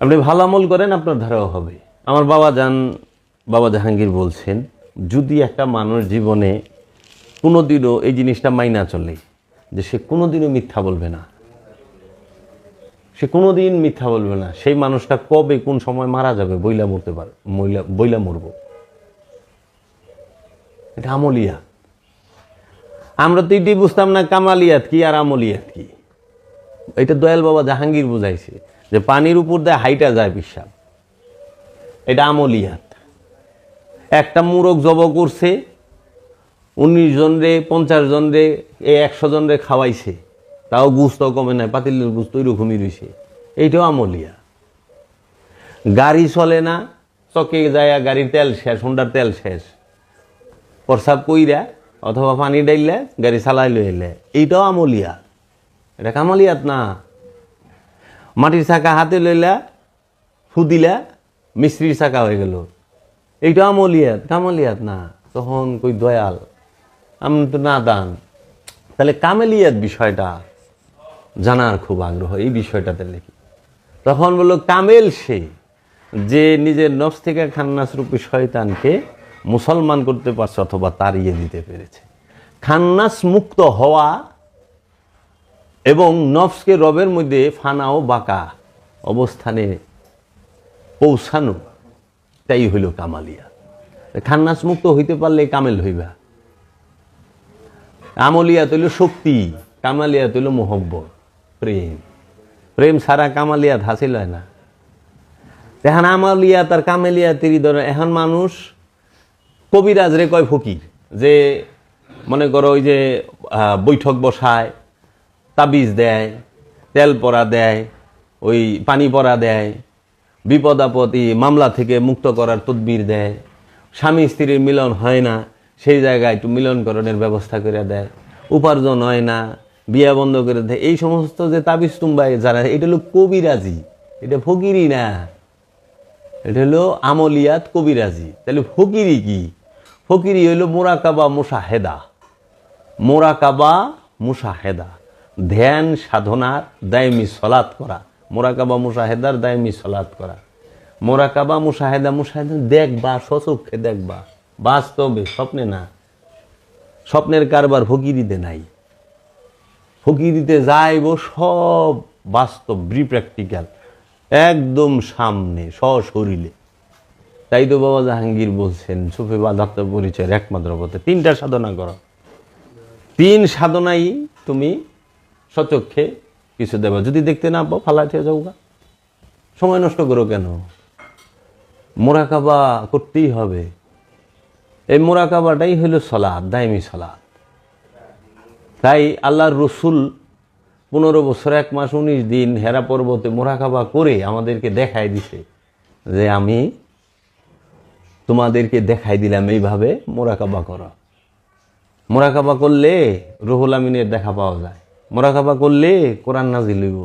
আপনি ভালো আমল করেন আপনার ধারাও হবে। আমার বাবা জাহাঙ্গীর বলছেন, যদি একটা মানুষ জীবনে কোনোদিনও এই জিনিসটা মাইনা চলে যে সে কোনোদিনও মিথ্যা বলবে না, সে কোনোদিন মিথ্যা বলবে না, সেই মানুষটা কবে কোন সময় মারা যাবে বইলা মরতে পারে, বইলা মরব। এটা আমলিয়াত। আমরা তো এটাই বুঝতাম না কামালিয়াত কি আর আমলিয়াত কি। এটা দয়াল বাবা জাহাঙ্গীর বুঝাইছে যে পানির উপর দিয়ে হাইটা যায় পিসাব, এটা আমলিয়াত। একটা মুরগ জব করছে, 19 জন রে 50 জন রে 100 জন রে খাওয়াইছে, তাও গুস্ত কমে নাই, পাতিলের গুস্ত ওইরকমই রয়েছে, এইটাও আমলিয়া। গাড়ি চলে না, চকে যায়, গাড়ির তেল শেষ, হোন্ডার তেল শেষ, প্রসাব কইরা অথবা পানি ডাইলে গাড়ি চালাই লইলে, এইটাও আমলিয়া। এটা কামালিয়াত না। মাটির চাকা হাতে লইলা ফুদিলা, মিস্ত্রির চাকা হয়ে গেল, এইটা আমলিয়াত, কামালিয়াত না। তখন কই দয়াল, আমি তো না দান, তাহলে কামেলিয়াত বিষয়টা জানার খুব আগ্রহ, এই বিষয়টাতে লিখি। তখন বললো কামেল সে যে নিজের নফস থেকে খান্নাস রূপী শয়তানকে মুসলমান করতে পারছে অথবা তাড়িয়ে দিতে পেরেছে। খান্নাস মুক্ত হওয়া এবং নফসকে রবের মধ্যে ফানা ও বাঁকা অবস্থানে পৌঁছানো, তাই হইল কামালিয়া। খান্নাস মুক্ত হইতে পারলে কামেল হইবা। আমলিয়াত হইল শক্তি, কামালিয়াত হইল মোহব্বত, প্রেম। প্রেম ছাড়া কামালিয়াত হাসিল হয় না। এখন আমলিয়াত আর কামালিয়াতেরই ধরে। এখন মানুষ কবিরাজ রে কয় ফকির, যে মনে করো ওই যে বৈঠক বসায়, তাবিজ দেয়, তেল পরা দেয়, ওই পানি পরা দেয়, বিপদ আপদে মামলা থেকে মুক্ত করার তদবির দেয়, স্বামী স্ত্রীর মিলন হয় না সেই জায়গায় একটু মিলনকরণের ব্যবস্থা করে দেয়, উপার্জন হয় না বিয়া বন্ধ করে দেয়। এই সমস্ত যে তাবিজ তুম্বাই যারা, এটা হলো কবিরাজি, এটা ফকিরি না, এটা হলো আমলিয়াত কবিরাজি। তাহলে ফকিরি কি? ফকিরি হইল মোরাকাবা মুশাহেদা। মোরাকাবা মুশাহেদা, ধ্যান সাধনার দায়মি সলাৎ করা। মোরাকাবা মুশাহেদার দায়মি সলাৎ করা। মোরাকাবা মুশাহেদা, মুশাহেদা দেখবা, স্বচক্ষে দেখবা, বাস্তবে, স্বপ্নে না। স্বপ্নের কারবার ফকিরিতে নাই। ফকিরিতে যাইব সব বাস্তব, প্র্যাকটিক্যাল, একদম সামনে সশরীরে। তাই তো বাবা জাহাঙ্গীর বলছেন সুফি বাধাত্ম পরিচয়ের একমাত্র পথে 3টা সাধনা করো। 3 সাধনাই তুমি সচক্ষে কিছু দেবা। যদি দেখতে না পাও ফালাইতে যাওগা, সময় নষ্ট করো কেন? মোরাকাবা করতেই হবে। এই মোরাকাবাটাই হইল সলাৎ, দায়মি সলাৎ। তাই আল্লাহর রসুল 15 বছর 1 মাস 19 দিন হেরা পর্বতে মোরাকাবা করে আমাদেরকে দেখাই দিছে যে আমি তোমাদেরকে দেখাই দিলাম এইভাবে মোরাকাবা করো। মোরাকাবা করলে রুহুল আমিনের দেখা পাওয়া যায়। মোরাকাবা করলে কোরআন নাজিল হইব।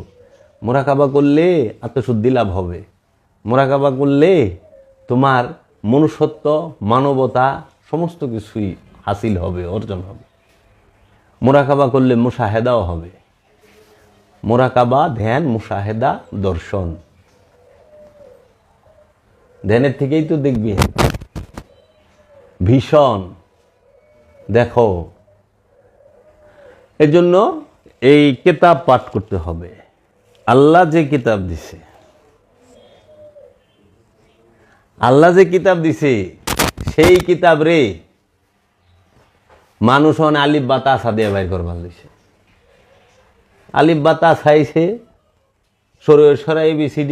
মোরাকাবা করলে আত্মশুদ্ধি লাভ হবে। মোরাকাবা করলে তোমার মনুষ্যত্ব, মানবতা সমস্ত কিছুই হাসিল হবে, অর্জন হবে। মোরাকাবা করলে মুশাহেদাও হবে। মোরাকাবা ধ্যান, মুশাহেদা দর্শন। ধ্যানের থেকেই তো দেখবি ভীষণ দেখো। এর জন্য এই কিতাব পাঠ করতে হবে। আল্লাহ যে কিতাব দিছে, আল্লাহ যে কিতাব দিছে সেই কিতাব রে মানুষ আলিফ বা তাসা দিয়ে বাইর করবার দিছে। আলিফ বা তাসা আইছে, সরাই ABCD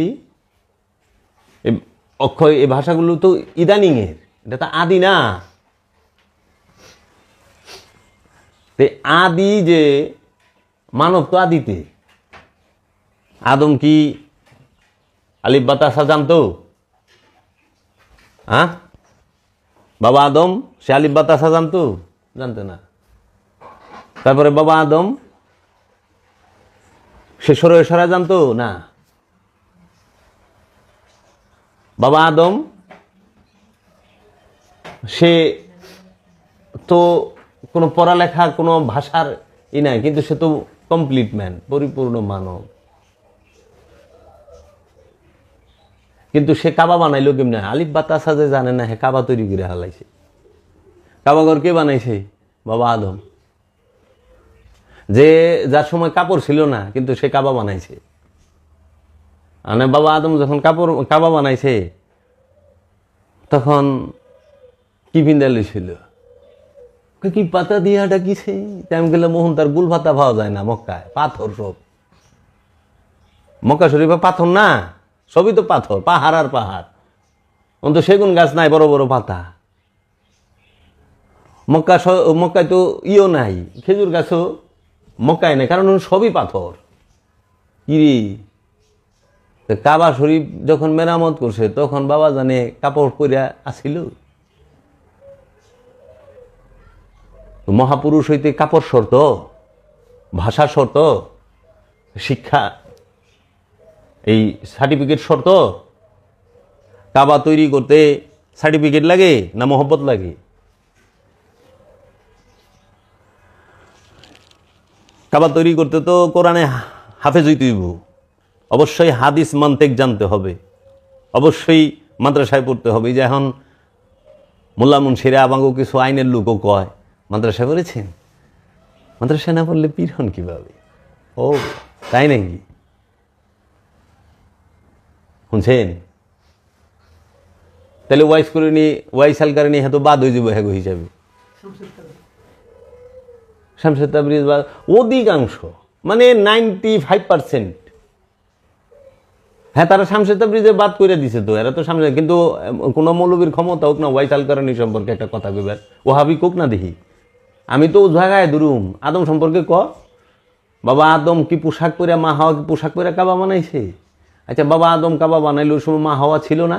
অক্ষয়, এই ভাষাগুলো তো ইদানিং এর, এটা তো আদি না। আদি যে মানব তো আদিতে। আদম কি আলিফ বা তাসা জানতো? হ্যাঁ, বাবা আদম সে আলিফ বা তাসা জানতো? জানতো না। তারপরে বাবা আদম সে সরা জানতো না। বাবা আদম সে তো কোনো পড়ালেখা, কোনো ভাষার নাই, কিন্তু সে তো কমপ্লিট ম্যান, পরিপূর্ণ মানব। কিন্তু সে কাবা বানাইলো কেমনে? আলিফ বা তাসা যে জানে না, হে কাবা তৈরি করে হালাইছে। কাবাঘর কে বানাইছে? বাবা আদম, যে যার সময় কাপড় ছিল না, কিন্তু সে কাবা বানাইছে। মানে বাবা আদম যখন কাবা বানাইছে তখন কি পিন্দালি ছিল? কি পাতা দিয়া ডাকিছে? টাইম গেলে মোহন তার গুল পাতা পাওয়া যায় না মক্কায়, পাথর সব। মক্কা শরীফে পাথর না, সবই তো পাথর, পাহাড় আর পাহাড়। অন্ত সেগুন গাছ নাই, বড় বড় পাতা। মক্কায় তো ইও নাই, খেজুর গাছও মক্কায় নাই, কারণ সবই পাথর। কিরে, কাবা শরীফ যখন মেরামত করছে তখন বাবা জানে কাপড় পরিয়া আসিল? মহাপুরুষ হইতে কাপড় শর্ত, ভাষা শর্ত, শিক্ষা এই সার্টিফিকেট শর্ত। কাবা তৈরি করতে সার্টিফিকেট লাগে না মোহব্বত লাগে? কাবা তৈরি করতে তো কোরআনে হাফেজ হইতে হইব, অবশ্যই হাদিস মান্তেক জানতে হবে, অবশ্যই মাদ্রাসায় পড়তে হবে। যে এখন মোল্লা মুন্সিরা আমাকে কিছু আইনের লোকও কয়, মাদ্রাসায় পড়েছেন? মাদ্রাসায় না পড়লে পীর হন কীভাবে? ও তাই নাকি? শুনছেন? তাহলে ওয়াইস করে নিয়ে ওয়াইসাল করে নিয়ে হয়তো বাদ হয়ে যাবো হ্যাগো হিসাবে। শামসুদ তাবরিজ বা অধিকাংশ মানে 95%, হ্যাঁ তারা শামসুদ তাবরিজে বাদ করে দিছে তো, এরা তো সামনে। কিন্তু কোনো মৌলবীর ক্ষমতা হোক না ওয়াইসাল কারণী সম্পর্কে একটা কথা কইবার, ও হাবি কোক না দেখি। আমি তো জায়গায় দুরুম আদম সম্পর্কে বাবা আদম কি পোশাক পরে, মা হাওয়া কি পোশাক পরে কাবা বানাইছে? আচ্ছা বাবা আদম কাবা বানাইলে ওই সময় মা হাওয়া ছিল না?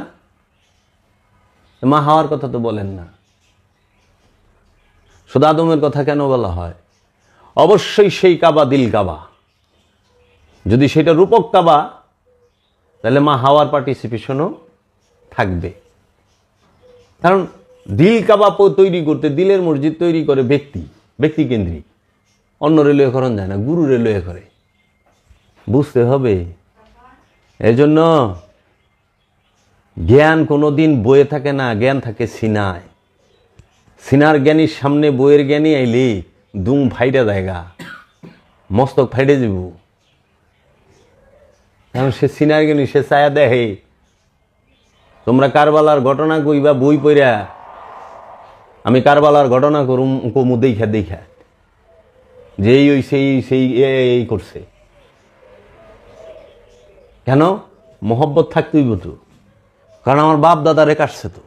মা হাওয়ার কথা তো বলেন না, শুধু আদমের কথা কেন বলা হয়? অবশ্যই সেই কাবা দিল কাবা, যদি সেটা রূপক কাবা তাহলে মা হাওয়ার পার্টিসিপেশনও থাকবে। কারণ দিল কাবা তৈরি করতে, দিলের মসজিদ তৈরি করে ব্যক্তি কেন্দ্রিক, অন্য রেলওয়ে করেন যায় না, গুরু রেলওয়ে করে, বুঝতে হবে। এজন্য জ্ঞান কোনো দিন বইয়ে থাকে না, জ্ঞান থাকে সিনায়। সিনার জ্ঞানীর সামনে বইয়ের জ্ঞানী আইলে দুম ফাইটা জায়গা, মস্তক ফাইটে যাব। কারণ সে সিনার জ্ঞানী, সে ছায়া দেখে। তোমরা কারবালার ঘটনা কইবা বই পড়া, আমি কারবালার ঘটনা করুম কমু দেখা যে ওই সেই এই করছে। কেন? মোহব্বত থাকতেই তো, কারণ আমার বাপ দাদারে কাটছে তো।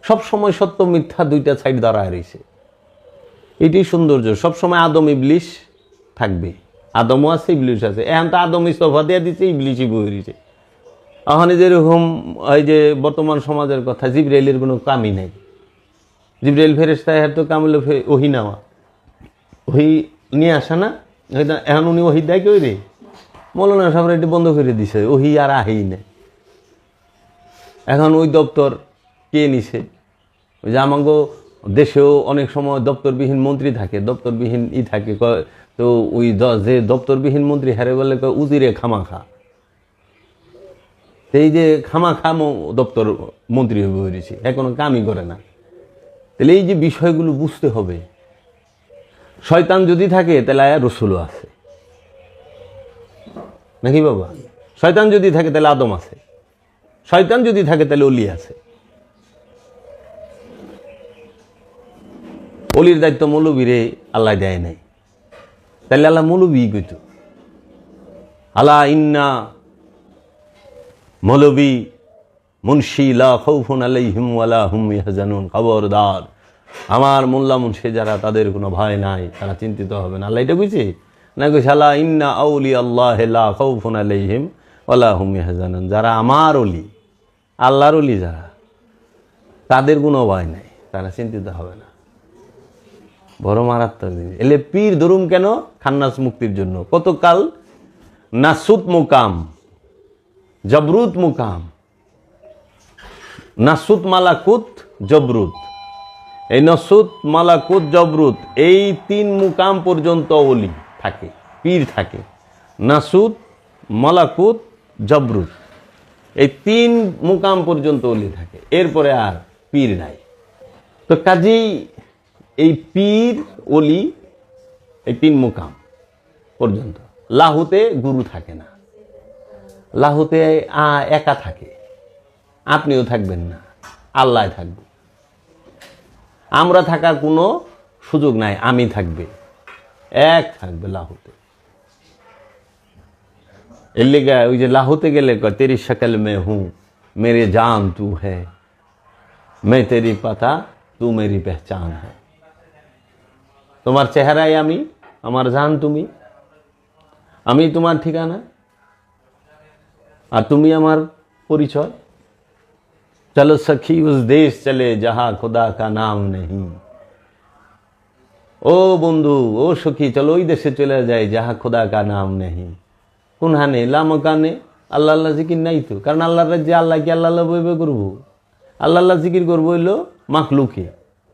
সবসময় সত্য মিথ্যা দুইটা সাইড দাঁড়ায় রয়েছে, এটাই সৌন্দর্য। সবসময় আদম ইবলিশ থাকবে, আদমও আছে ইবলিশ আছে। এখন তো আদম ইস্তফা দিয়ে দিচ্ছে, ইবলিশই বই রয়েছে। ওখানে যেরকম এই যে বর্তমান সমাজের কথা, জিবরাইলের কোনো কামই নেই। জিবরাইল ফেরেশতা এর তো কাম হলো ওহি নেওয়া, ওহি নিয়ে আসা না। এখন উনি ওহি দেয় কেউ রে, মৌলানা সাহেব এটি বন্ধ করে দিছে, ওহি আর আহেই নেই। এখন ওই দপ্তর কে নিছে? ওই যে আমাকে দেশেও অনেক সময় দপ্তরবিহীন মন্ত্রী থাকে, দপ্তরবিহীন থাকে, তো ওই যে দপ্তরবিহীন মন্ত্রী হারে বলে উজিরে খামাখা, সেই যে খামাখা দপ্তর মন্ত্রী হয়ে বেরিয়েছে, এখনো কামই করে না। তাহলে এই যে বিষয়গুলো বুঝতে হবে। শয়তান যদি থাকে তাহলে রসুলও আছে নাকি বাবা? শয়তান যদি থাকে তাহলে আদম আছে, শয়তান যদি থাকে তাহলে অলি আছে। অলির দায়িত্ব মৌলবীরে আল্লাহ দেয় নাই, তাহলে আল্লাহ মৌলবী কইতো আলা ইন্না মৌলবী মুন্সি লা খাউফুন আলাইহিম ওয়ালা হুম ইয়াহজানুন, খবরদার আমার মোল্লা মুন্সি যারা, তাদের কোনো ভয় নাই, তারা চিন্তিত হবে না। আল্লাহ এটা বুঝছে না? কইছে আলা ইন্না আউলিয়া আল্লাহ লা খাউফুন আলাইহিম ওয়ালা হুম ইয়াহজানুন, যারা আমার অলি, আল্লাহর অলি যারা, তাদের কোনো ভয় নাই, তারা চিন্তিত হবে না। বড় মারাত্মক জিনিস। এলে পীর ধরুম কেন? খান্নাস মুক্তির জন্য। কতকাল নাসুত মুকাম, জবরুত মুকাম, নাসুত মালাকুত জবরুত। এই নাসুত মালাকুত জবরুত এই তিন মুকাম পর্যন্ত ওলি থাকে, পীর থাকে। নাসুত মালাকুত জবরুত এই তিন মুকাম পর্যন্ত ওলি থাকে, এরপরে আর পীর নাই। তো কাজেই এই পীর ওলি এই তিন মুকাম পর্যন্ত। লাহুতে গুরু থাকে না, লাহুতে একা থাকে, আপনিও থাকবেন না, আল্লাহ থাকবে। আমরা থাকার কোনো সুযোগ নাই, আমি থাকবে, এক থাকবে লাহুতে। এর লেগে ওই যে লাহুতে গেলে তেরি শক্ল মে হুঁ মেরে জান তু হ্যায়, মে তেরি পাতা তু মেরি পেহচান হ্যায়। তোমার চেহারায় আমি, আমার জান তুমি, আমি তোমার ঠিকানা, আর তুমি আমার পরিচয়। চলো সখী উস দেশ চলে যাহা খুদা কা নাম নেই। ও বন্ধু, ও সখী, চলো ওই দেশে চলে যায় যাহা খুদা কা নাম নেই। কুনহানে লামকানে আল্লাহ আল্লাহ জিকির নাই তো, কারণ আল্লাহর রাজ্যে আল্লাহ কি আল্লাহ আল্লাহ বইবে করবো? আল্লাহ আল্লাহ জিকির করবো হইলো মাখলুকে,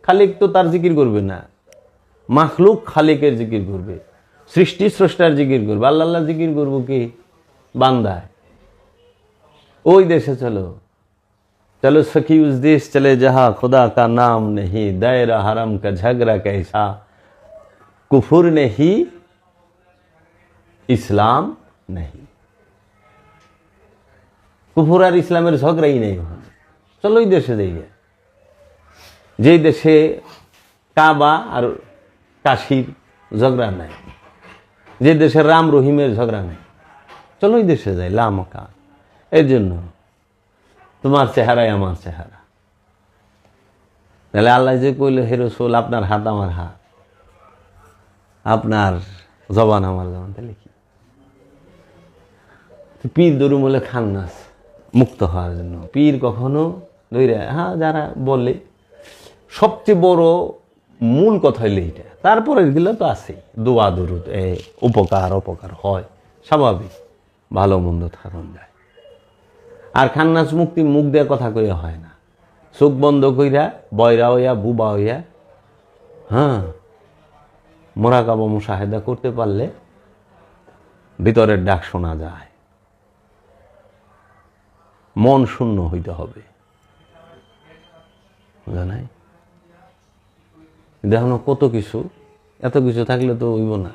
খালিক তো তার জিকির করবে না, মাখলুক খালিকের জিকির করবে, সৃষ্টি স্রষ্টার জিকির করবে। আল্লাহ আল্লাহ জিকির করবো কে? বান্দায়। ওই দেশে চলো, चलो सखी उस देश चले जहाँ खुदा का नाम नहीं, दायरा हरम का झगड़ा कैसा, कुफुर नहीं इस्लाम नहीं। কুফর আর ইসলামের ঝগড়াই নেই ওখানে। চলো ওই দেশে যাই, যেই দেশে কাবা আর কাশির ঝগড়া নাই, যে দেশে রাম রহিমের ঝগড়া নাই, চলো ওই দেশে যাই লামকা। এর জন্য তোমার চেহারাই আমার চেহারা। তাহলে আল্লাহ যে কইল, হে রাসূল আপনার হাত আমার হাত, আপনার জবান আমার জবান, তাহলে কি? পীর দরুম হলে খান্নাস, মুক্ত হওয়ার জন্য। পীর কখনো ধরে, হ্যাঁ যারা বলে সবচেয়ে বড় মূল কথা হইলে এইটা, তারপরে এগুলো তো আছে, দোয়া দরুদ, উপকার অপকার হয় স্বাভাবিক, ভালো মন্দ থাকুন যায়। আর খান্নাস মুক্তি মুখ দেওয়ার কথা কইয়া হয় না, চোখ বন্ধ কইরা বয়রা হইয়া বুবা হইয়া, হ্যাঁ মোরাকাবা মুশাহেদা করতে পারলে ভিতরের ডাক শোনা যায়। মন শূন্য হইতে হবে, জানাই দেখো কত কিছু, এত কিছু থাকলে তো হইব না।